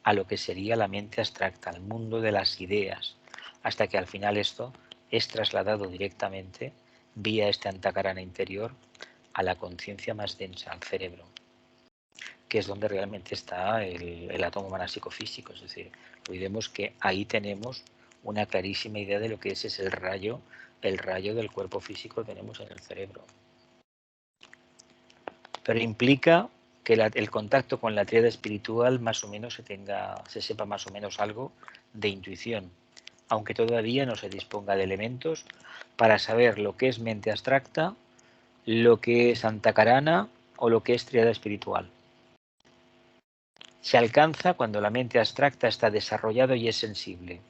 a lo que sería la mente abstracta, al mundo de las ideas, hasta que al final esto es trasladado directamente vía este antakarana interior a la conciencia más densa, al cerebro, que es donde realmente está el átomo manasicofísico. Es decir, olvidemos que ahí tenemos una clarísima idea de lo que es el rayo del cuerpo físico que tenemos en el cerebro. Pero implica que el contacto con la tríada espiritual más o menos se sepa más o menos algo de intuición, aunque todavía no se disponga de elementos para saber lo que es mente abstracta, lo que es antakarana o lo que es tríada espiritual. Se alcanza cuando la mente abstracta está desarrollada y es sensible,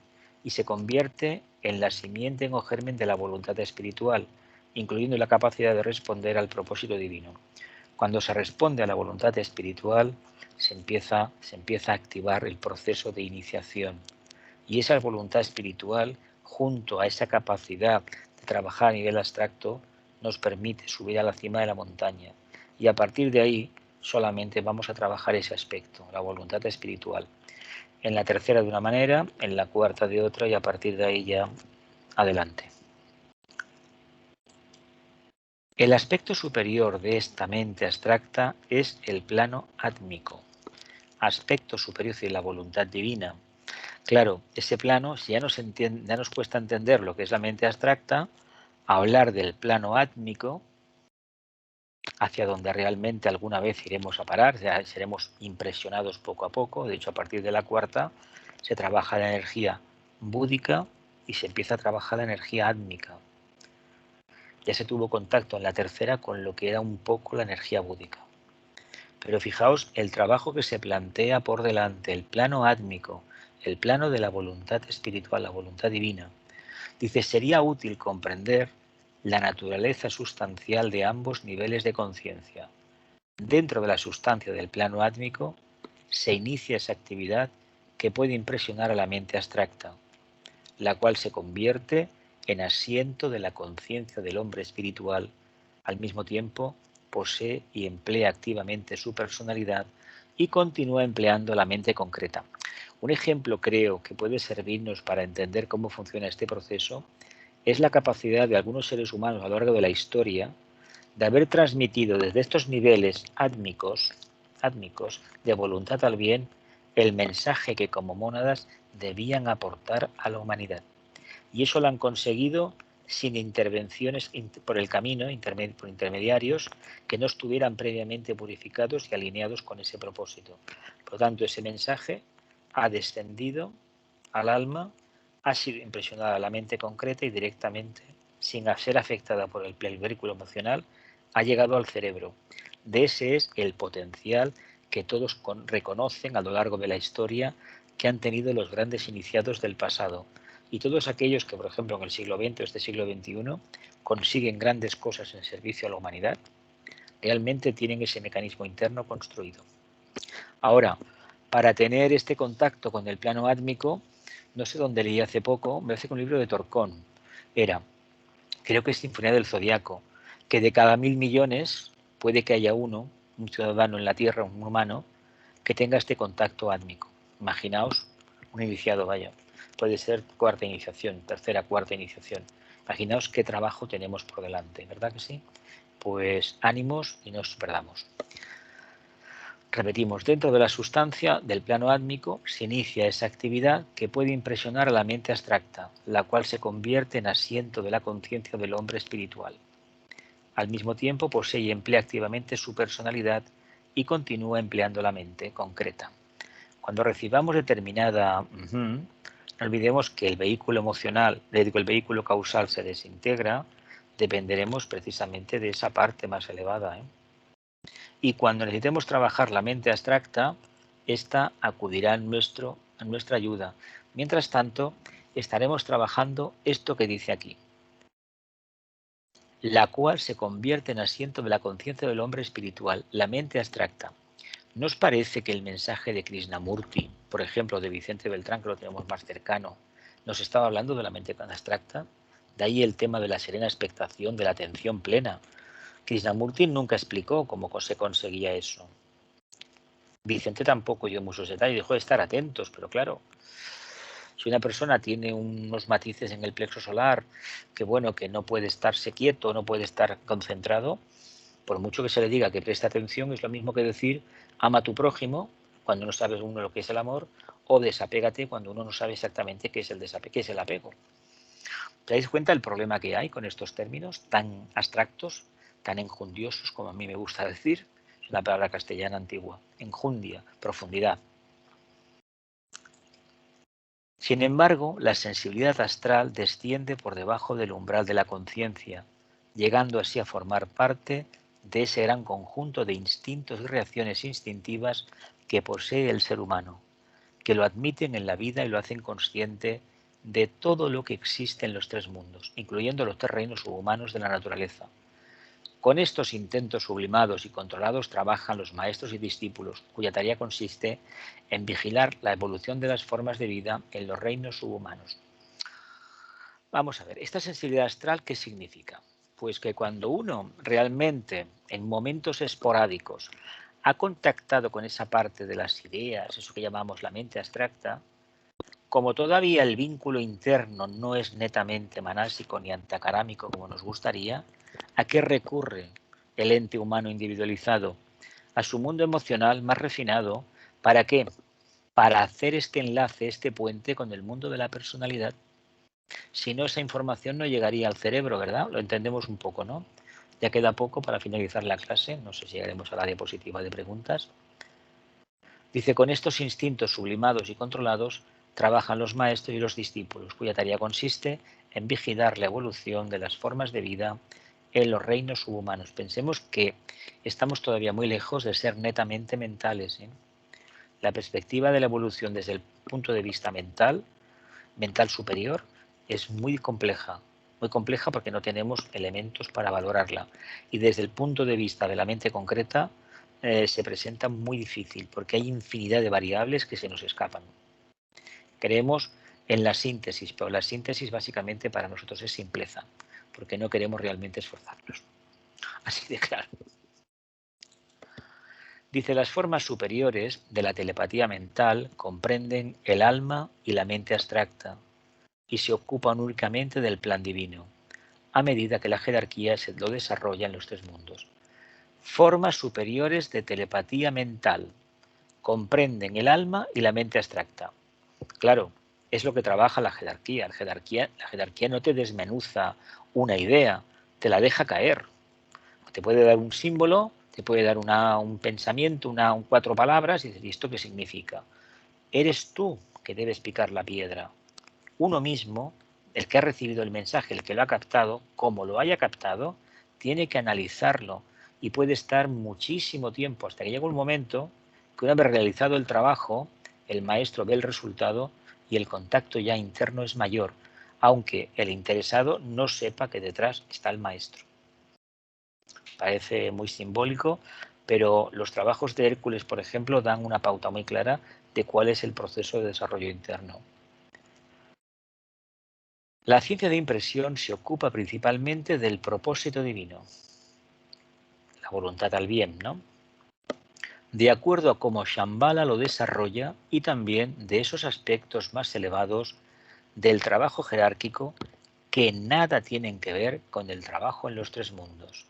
y se convierte en la simiente o germen de la voluntad espiritual, incluyendo la capacidad de responder al propósito divino. Cuando se responde a la voluntad espiritual, se empieza a activar el proceso de iniciación. Y esa voluntad espiritual, junto a esa capacidad de trabajar a nivel abstracto, nos permite subir a la cima de la montaña. Y a partir de ahí solamente vamos a trabajar ese aspecto, la voluntad espiritual. En la tercera de una manera, en la cuarta de otra, y a partir de ahí ya adelante. El aspecto superior de esta mente abstracta es el plano átmico, aspecto superior de la voluntad divina. Claro, ese plano, si ya nos cuesta entender lo que es la mente abstracta, hablar del plano átmico, hacia donde realmente alguna vez iremos a parar, ya seremos impresionados poco a poco. De hecho, a partir de la cuarta se trabaja la energía búdica y se empieza a trabajar la energía átmica. Ya se tuvo contacto en la tercera con lo que era un poco la energía búdica. Pero fijaos el trabajo que se plantea por delante, el plano átmico, el plano de la voluntad espiritual, la voluntad divina. Dice, sería útil comprender la naturaleza sustancial de ambos niveles de conciencia. Dentro de la sustancia del plano átmico se inicia esa actividad que puede impresionar a la mente abstracta, la cual se convierte en asiento de la conciencia del hombre espiritual. Al mismo tiempo, posee y emplea activamente su personalidad y continúa empleando la mente concreta. Un ejemplo, creo, que puede servirnos para entender cómo funciona este proceso es la capacidad de algunos seres humanos a lo largo de la historia de haber transmitido desde estos niveles átmicos de voluntad al bien el mensaje que como mónadas debían aportar a la humanidad. Y eso lo han conseguido sin intervenciones por el camino, por intermediarios que no estuvieran previamente purificados y alineados con ese propósito. Por lo tanto, ese mensaje ha descendido al alma, ha sido impresionada a la mente concreta y directamente, sin ser afectada por el vehículo emocional, ha llegado al cerebro. De ese es el potencial que todos reconocen a lo largo de la historia que han tenido los grandes iniciados del pasado. Y todos aquellos que, por ejemplo, en el siglo XX o este siglo XXI consiguen grandes cosas en servicio a la humanidad, realmente tienen ese mecanismo interno construido. Ahora, para tener este contacto con el plano átmico, no sé dónde leí hace poco, me parece que un libro de Torcón era, creo que es Sinfonía del Zodiaco, que de cada 1.000 millones puede que haya uno, un ciudadano en la Tierra, un humano, que tenga este contacto átmico. Imaginaos, un iniciado, vaya, puede ser cuarta iniciación, tercera, cuarta iniciación. Imaginaos qué trabajo tenemos por delante, ¿verdad que sí? Pues ánimos y no nos perdamos. Repetimos, dentro de la sustancia del plano átmico se inicia esa actividad que puede impresionar a la mente abstracta, la cual se convierte en asiento de la conciencia del hombre espiritual. Al mismo tiempo posee y emplea activamente su personalidad y continúa empleando la mente concreta. Cuando recibamos determinada, no olvidemos que el vehículo emocional, el vehículo causal se desintegra, dependeremos precisamente de esa parte más elevada. Y cuando necesitemos trabajar la mente abstracta, esta acudirá en nuestra ayuda. Mientras tanto, estaremos trabajando esto que dice aquí, la cual se convierte en asiento de la conciencia del hombre espiritual, la mente abstracta. ¿No os parece que el mensaje de Krishnamurti, por ejemplo, de Vicente Beltrán, que lo tenemos más cercano, nos estaba hablando de la mente abstracta? De ahí el tema de la serena expectación, de la atención plena. Krishnamurti nunca explicó cómo se conseguía eso. Vicente tampoco dio muchos detalles, dejó de estar atentos, pero claro, si una persona tiene unos matices en el plexo solar, que bueno, que no puede estarse quieto, no puede estar concentrado, por mucho que se le diga que preste atención, es lo mismo que decir ama a tu prójimo cuando no sabes uno lo que es el amor, o desapégate cuando uno no sabe exactamente qué es qué es el apego. ¿Te dais cuenta del problema que hay con estos términos tan abstractos, tan enjundiosos, como a mí me gusta decir? Es una palabra castellana antigua. Enjundia, profundidad. Sin embargo, la sensibilidad astral desciende por debajo del umbral de la conciencia, llegando así a formar parte de ese gran conjunto de instintos y reacciones instintivas que posee el ser humano, que lo admiten en la vida y lo hacen consciente de todo lo que existe en los tres mundos, incluyendo los tres reinos subhumanos de la naturaleza. Con estos intentos sublimados y controlados trabajan los maestros y discípulos, cuya tarea consiste en vigilar la evolución de las formas de vida en los reinos subhumanos. Vamos a ver, ¿esta sensibilidad astral qué significa? Pues que cuando uno realmente, en momentos esporádicos, ha contactado con esa parte de las ideas, eso que llamamos la mente abstracta, como todavía el vínculo interno no es netamente manásico ni antacarámico como nos gustaría, ¿a qué recurre el ente humano individualizado? A su mundo emocional más refinado. ¿Para qué? Para hacer este enlace, este puente con el mundo de la personalidad. Si no, esa información no llegaría al cerebro, ¿verdad? Lo entendemos un poco, ¿no? Ya queda poco para finalizar la clase. No sé si llegaremos a la diapositiva de preguntas. Dice, con estos instintos sublimados y controlados trabajan los maestros y los discípulos, cuya tarea consiste en vigilar la evolución de las formas de vida en los reinos subhumanos. Pensemos que estamos todavía muy lejos de ser netamente mentales, ¿eh? La perspectiva de la evolución desde el punto de vista mental superior, es muy compleja porque no tenemos elementos para valorarla. Y desde el punto de vista de la mente concreta, se presenta muy difícil porque hay infinidad de variables que se nos escapan. Creemos en la síntesis, pero la síntesis básicamente para nosotros es simpleza, porque no queremos realmente esforzarnos. Así de claro. Dice, las formas superiores de la telepatía mental comprenden el alma y la mente abstracta y se ocupan únicamente del plan divino, a medida que la jerarquía se lo desarrolla en los tres mundos. Formas superiores de telepatía mental comprenden el alma y la mente abstracta. Claro, es lo que trabaja la jerarquía. La jerarquía no te desmenuza una idea, te la deja caer. Te puede dar un símbolo, te puede dar un pensamiento, cuatro palabras y dices, ¿y esto qué significa? Eres tú que debes picar la piedra. Uno mismo, el que ha recibido el mensaje, el que lo ha captado, como lo haya captado, tiene que analizarlo y puede estar muchísimo tiempo hasta que llega un momento que una vez realizado el trabajo, el maestro ve el resultado y el contacto ya interno es mayor, aunque el interesado no sepa que detrás está el maestro. Parece muy simbólico, pero los trabajos de Hércules, por ejemplo, dan una pauta muy clara de cuál es el proceso de desarrollo interno. La ciencia de impresión se ocupa principalmente del propósito divino, la voluntad al bien, ¿no? De acuerdo a cómo Shambhala lo desarrolla y también de esos aspectos más elevados del trabajo jerárquico que nada tienen que ver con el trabajo en los tres mundos.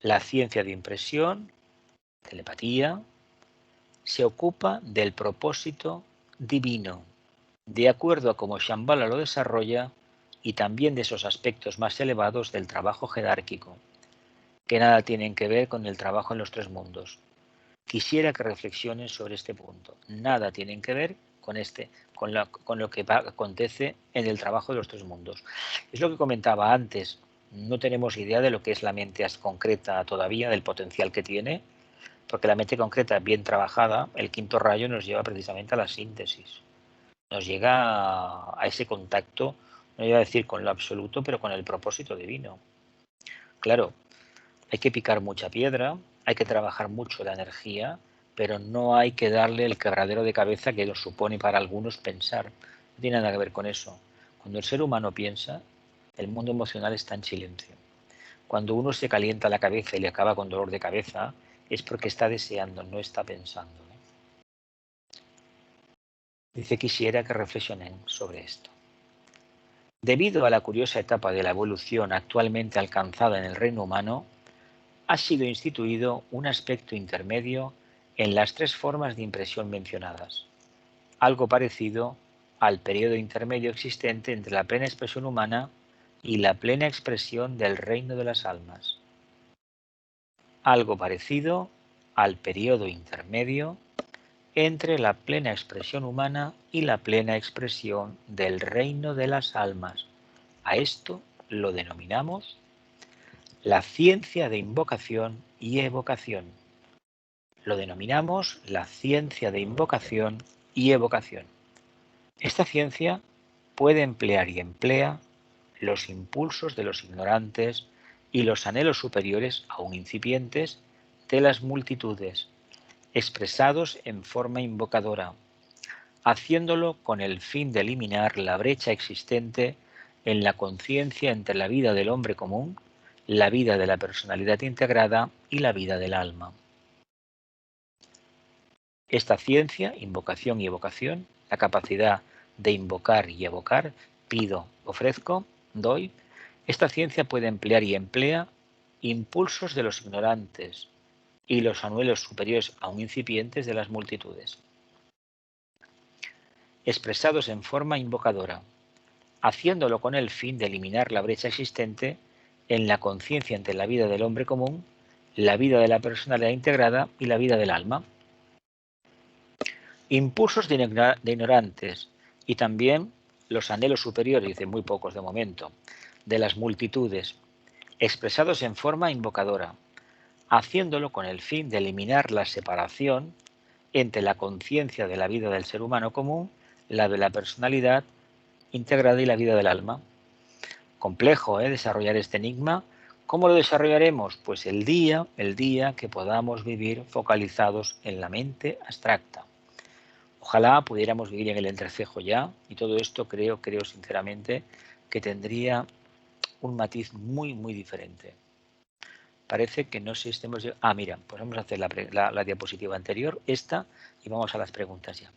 La ciencia de impresión, telepatía, se ocupa del propósito divino, de acuerdo a cómo Shambhala lo desarrolla y también de esos aspectos más elevados del trabajo jerárquico, que nada tienen que ver con el trabajo en los tres mundos. Quisiera que reflexionen sobre este punto. Nada tienen que ver con lo que acontece en el trabajo de los tres mundos. Es lo que comentaba antes. No tenemos idea de lo que es la mente concreta todavía, del potencial que tiene, porque la mente concreta bien trabajada, el quinto rayo nos lleva precisamente a la síntesis. Nos llega a ese contacto, no iba a decir con lo absoluto, pero con el propósito divino. Claro, hay que picar mucha piedra, hay que trabajar mucho la energía, pero no hay que darle el quebradero de cabeza que lo supone para algunos pensar. No tiene nada que ver con eso. Cuando el ser humano piensa, el mundo emocional está en silencio. Cuando uno se calienta la cabeza y le acaba con dolor de cabeza, es porque está deseando, no está pensando. Dice, quisiera que reflexionen sobre esto. Debido a la curiosa etapa de la evolución actualmente alcanzada en el reino humano, ha sido instituido un aspecto intermedio en las 3 formas de impresión mencionadas, algo parecido al periodo intermedio existente entre la plena expresión humana y la plena expresión del reino de las almas. Algo parecido al periodo intermedio entre la plena expresión humana y la plena expresión del reino de las almas. A esto lo denominamos la ciencia de invocación y evocación. Lo denominamos la ciencia de invocación y evocación. Esta ciencia puede emplear y emplea los impulsos de los ignorantes y los anhelos superiores, aún incipientes, de las multitudes, expresados en forma invocadora, haciéndolo con el fin de eliminar la brecha existente en la conciencia entre la vida del hombre común, la vida de la personalidad integrada y la vida del alma. Esta ciencia, invocación y evocación, la capacidad de invocar y evocar, pido, ofrezco, doy, esta ciencia puede emplear y emplea impulsos de los ignorantes y los anhelos superiores aún incipientes de las multitudes, expresados en forma invocadora, haciéndolo con el fin de eliminar la brecha existente en la conciencia entre la vida del hombre común, la vida de la personalidad integrada y la vida del alma. Impulsos de ignorantes y también los anhelos superiores, dice muy pocos de momento, de las multitudes, expresados en forma invocadora, haciéndolo con el fin de eliminar la separación entre la conciencia de la vida del ser humano común, la de la personalidad integrada y la vida del alma. Complejo, desarrollar este enigma. ¿Cómo lo desarrollaremos? Pues el día que podamos vivir focalizados en la mente abstracta. Ojalá pudiéramos vivir en el entrecejo ya, y todo esto creo sinceramente que tendría un matiz muy, muy diferente. Parece que no sé si estemos... mira, pues vamos a hacer la diapositiva anterior, esta, y vamos a las preguntas ya.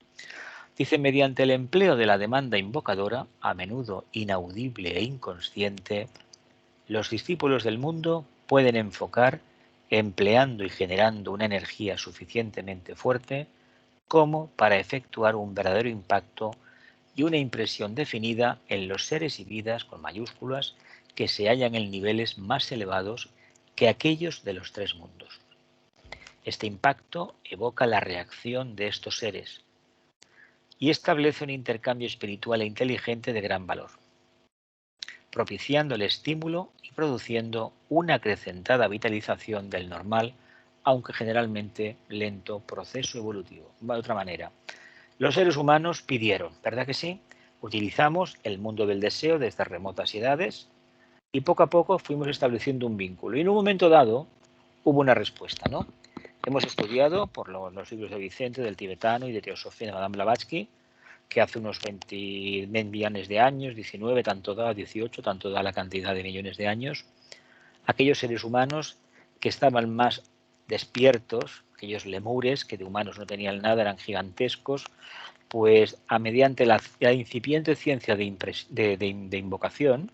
Dice, mediante el empleo de la demanda invocadora, a menudo inaudible e inconsciente, los discípulos del mundo pueden enfocar, empleando y generando una energía suficientemente fuerte como para efectuar un verdadero impacto y una impresión definida en los seres y vidas con mayúsculas que se hallan en niveles más elevados que aquellos de los 3 mundos. Este impacto evoca la reacción de estos seres y establece un intercambio espiritual e inteligente de gran valor, propiciando el estímulo y produciendo una acrecentada vitalización del normal, aunque generalmente lento, proceso evolutivo. De otra manera, los seres humanos pidieron, ¿verdad que sí? Utilizamos el mundo del deseo desde remotas edades y poco a poco fuimos estableciendo un vínculo. Y en un momento dado hubo una respuesta, ¿no? Hemos estudiado por los libros de Vicente, del tibetano y de Teosofía de Madame Blavatsky, que hace unos 20 millones de años, 19, tanto da, 18, tanto da la cantidad de millones de años, aquellos seres humanos que estaban más despiertos, aquellos lemures que de humanos no tenían nada, eran gigantescos, pues mediante la incipiente ciencia de invocación,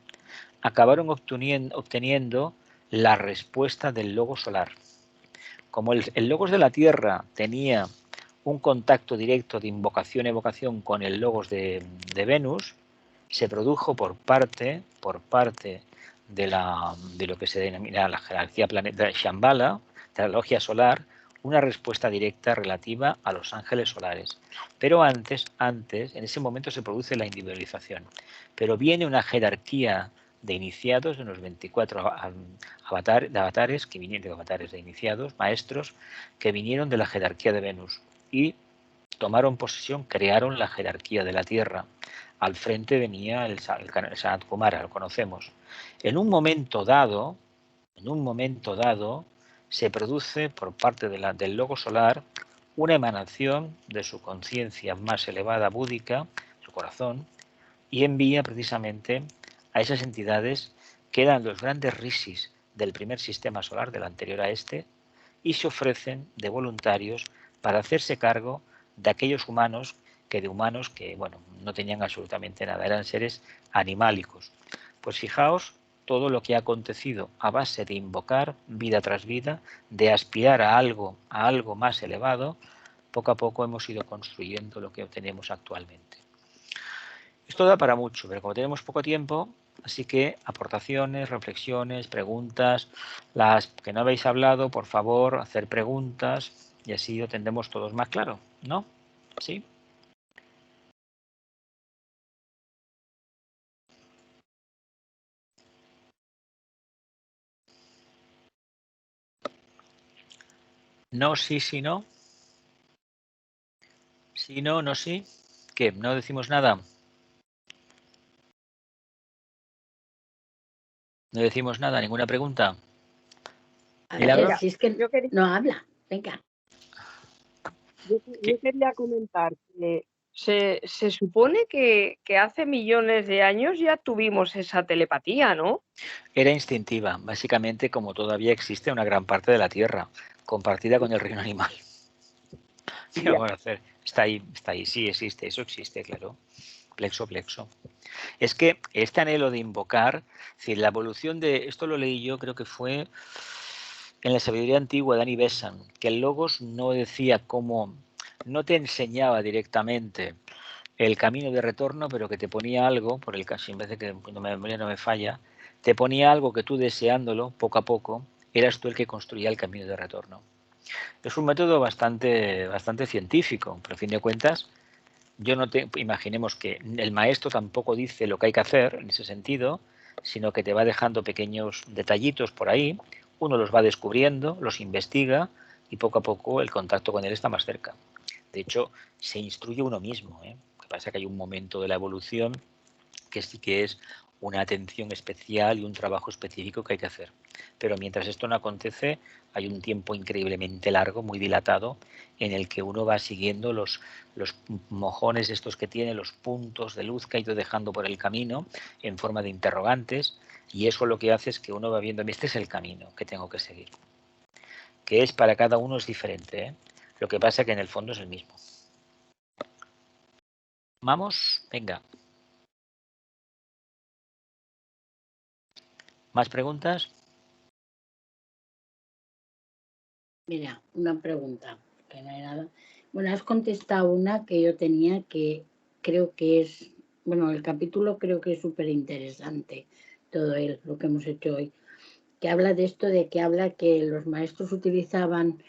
acabaron obteniendo la respuesta del logos solar. Como el logos de la Tierra tenía un contacto directo de invocación-evocación con el logos de Venus, se produjo por parte de lo que se denomina la jerarquía planetaria Shambhala, de la logia solar, una respuesta directa relativa a los ángeles solares. Pero antes, en ese momento se produce la individualización. Pero viene una jerarquía de iniciados, de unos 24 avatares que vinieron, avatares de iniciados, maestros, que vinieron de la jerarquía de Venus y tomaron posesión, crearon la jerarquía de la Tierra. Al frente venía el Sanat Kumara, lo conocemos. En un momento dado, se produce por parte del logo solar una emanación de su conciencia más elevada búdica, su corazón, y envía precisamente a esas entidades que eran los grandes rishis del primer sistema solar, del anterior a este, y se ofrecen de voluntarios para hacerse cargo de aquellos humanos que bueno, no tenían absolutamente nada, eran seres animálicos. Pues fijaos todo lo que ha acontecido a base de invocar vida tras vida, de aspirar a algo más elevado. Poco a poco hemos ido construyendo lo que tenemos actualmente. Esto da para mucho, pero como tenemos poco tiempo, así que aportaciones, reflexiones, preguntas, las que no habéis hablado, por favor, hacer preguntas y así lo tendremos todos más claro, ¿no? ¿Sí? No, sí, sí, no. Sí, no, no, sí. ¿Qué? ¿No decimos nada? ¿No decimos nada? ¿Ninguna pregunta? A ¿Milagros? ver, si es que no habla. Venga. Yo quería comentar que se supone que hace millones de años ya tuvimos esa telepatía, ¿no? Era instintiva, básicamente como todavía existe una gran parte de la Tierra, compartida con el reino animal. ¿Qué vamos a hacer? Está ahí, sí existe, eso existe, claro. Plexo. Es que este anhelo de invocar, si la evolución de, esto lo leí yo, creo que fue en la sabiduría antigua de Dani Besant, que el logos no decía cómo, no te enseñaba directamente el camino de retorno, pero que te ponía algo, por el caso, en vez de que cuando mi memoria no me falla, te ponía algo que tú deseándolo, poco a poco, eras tú el que construía el camino de retorno. Es un método bastante científico, pero a fin de cuentas, imaginemos que el maestro tampoco dice lo que hay que hacer en ese sentido, sino que te va dejando pequeños detallitos por ahí, uno los va descubriendo, los investiga y poco a poco el contacto con él está más cerca. De hecho, se instruye uno mismo, ¿eh? Lo que pasa es que hay un momento de la evolución que sí que es una atención especial y un trabajo específico que hay que hacer. Pero mientras esto no acontece, hay un tiempo increíblemente largo, muy dilatado, en el que uno va siguiendo los mojones estos que tiene, los puntos de luz que ha ido dejando por el camino en forma de interrogantes, y eso lo que hace es que uno va viendo, este es el camino que tengo que seguir. Que es para cada uno es diferente, ¿eh? Lo que pasa es que en el fondo es el mismo. Vamos, venga. ¿Más preguntas? Mira, una pregunta, que no hay nada. Bueno, has contestado una que yo tenía que creo que es, bueno, el capítulo creo que es súper interesante, todo lo que hemos hecho hoy, que habla de esto, de que habla que los maestros utilizaban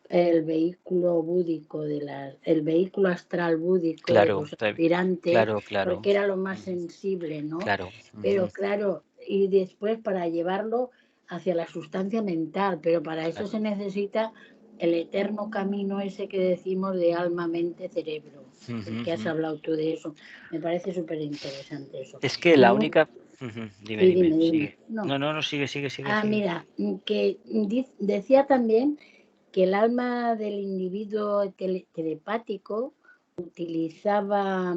el vehículo búdico, el vehículo astral búdico de los aspirantes, claro. porque era lo más sensible, ¿no? Claro. Pero claro, y después para llevarlo hacia la sustancia mental, pero para eso se necesita el eterno camino ese que decimos de alma, mente, cerebro. Que has hablado tú de eso. Me parece súper interesante eso. Es que la única... Dime. Dime. No, sigue. Mira, que decía también que el alma del individuo telepático utilizaba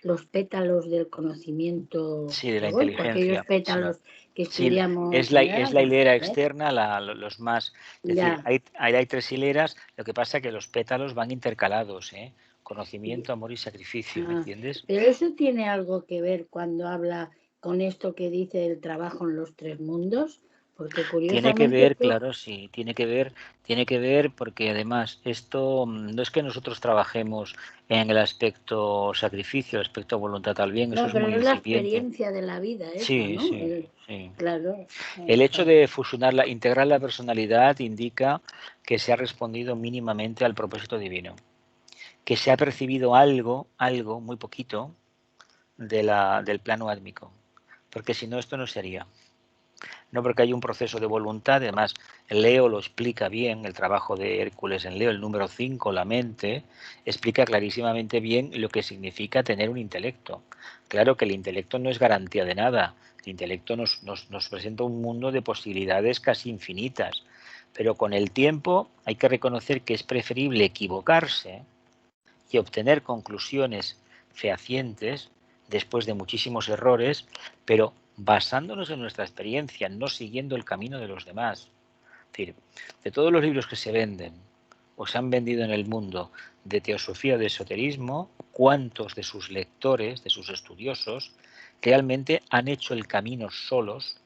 los pétalos del conocimiento, de la inteligencia, aquellos pétalos que estudiamos. Es la hilera externa, los más... Es decir, hay 3 hileras, lo que pasa es que los pétalos van intercalados, ¿eh? Conocimiento, amor y sacrificio, ¿me entiendes? Pero eso tiene algo que ver cuando habla con esto que dice el trabajo en los 3 mundos. Porque curiosamente tiene que ver, claro, sí, tiene que ver porque además esto no es que nosotros trabajemos en el aspecto sacrificio, el aspecto voluntad al bien, eso es muy incipiente. La experiencia de la vida, eso, sí. Claro. El hecho de integrar la personalidad indica que se ha respondido mínimamente al propósito divino, que se ha percibido algo muy poquito del plano átmico, porque si no esto no sería. No, porque hay un proceso de voluntad, además Leo lo explica bien, el trabajo de Hércules en Leo, el número 5, la mente, explica clarísimamente bien lo que significa tener un intelecto. Claro que el intelecto no es garantía de nada, el intelecto nos presenta un mundo de posibilidades casi infinitas, pero con el tiempo hay que reconocer que es preferible equivocarse y obtener conclusiones fehacientes después de muchísimos errores, pero basándonos en nuestra experiencia, no siguiendo el camino de los demás. decir, de todos los libros que se venden o se han vendido en el mundo de teosofía o de esoterismo, ¿cuántos de sus lectores, de sus estudiosos, realmente han hecho el camino solos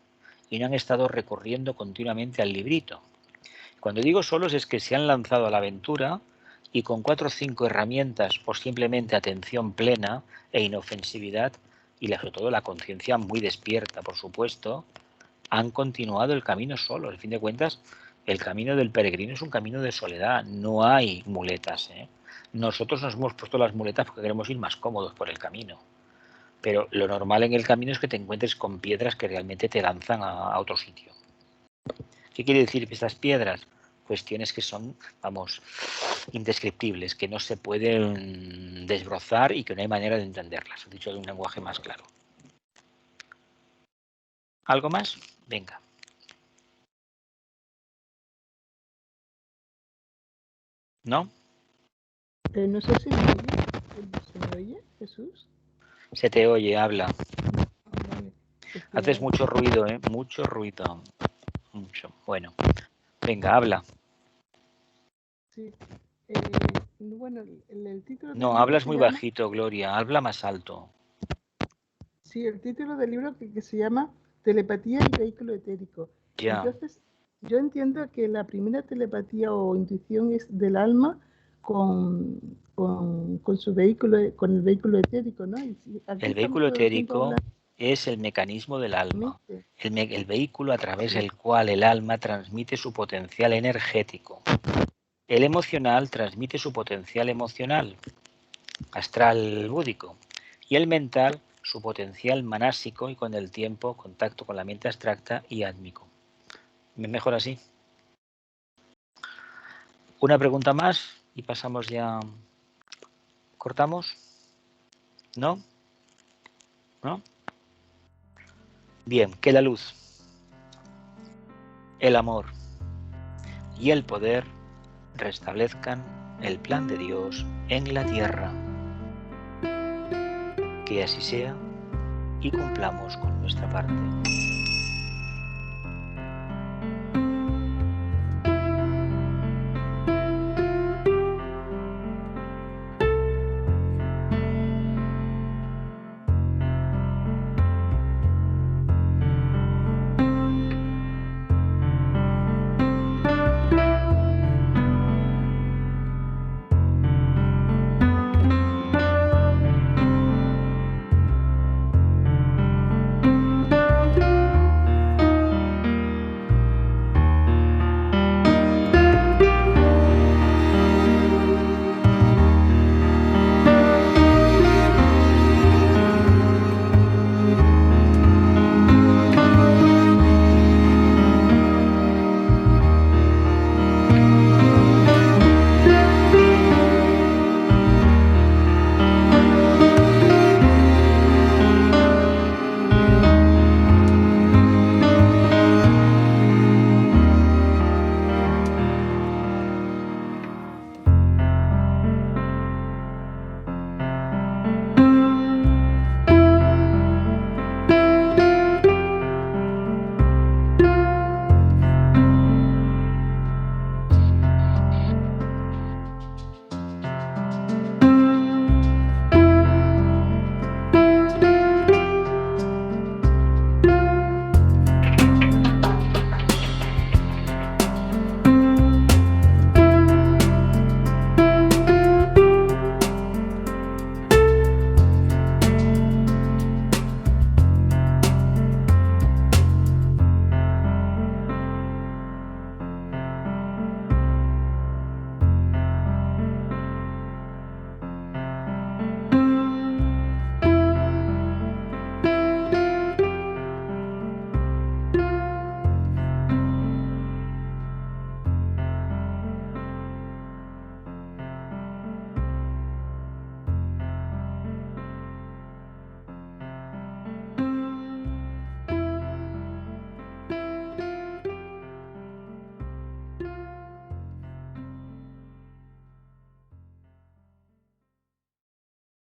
y no han estado recorriendo continuamente al librito? Cuando digo solos es que se han lanzado a la aventura y con 4 o 5 herramientas o simplemente atención plena e inofensividad y sobre todo la conciencia muy despierta, por supuesto, han continuado el camino solos. Al fin de cuentas, el camino del peregrino es un camino de soledad, no hay muletas, ¿eh? Nosotros nos hemos puesto las muletas porque queremos ir más cómodos por el camino. Pero lo normal en el camino es que te encuentres con piedras que realmente te lanzan a otro sitio. ¿Qué quiere decir que estas piedras? Cuestiones que son, vamos, indescriptibles, que no se pueden desbrozar y que no hay manera de entenderlas. He dicho de un lenguaje más claro. ¿Algo más? Venga. ¿No? No sé si me oye. ¿Se me oye, Jesús? Se te oye, habla. Vale. Haces mucho ruido, ¿eh? Mucho ruido. Mucho. Bueno. Venga, habla. Sí. Bueno, el título... No, hablas muy bajito, Gloria. Habla más alto. Sí, el título del libro que se llama Telepatía y vehículo etérico. Ya. Entonces, yo entiendo que la primera telepatía o intuición es del alma con su vehículo, con el vehículo etérico, ¿no? El vehículo etérico es el mecanismo del alma, el vehículo a través del cual el alma transmite su potencial energético. El emocional transmite su potencial emocional, astral búdico, y el mental su potencial manásico y con el tiempo contacto con la mente abstracta y átmico. ¿Mejor así? Una pregunta más y pasamos ya. ¿Cortamos? ¿No? ¿No? Bien, que la luz, el amor y el poder restablezcan el plan de Dios en la tierra. Que así sea y cumplamos con nuestra parte.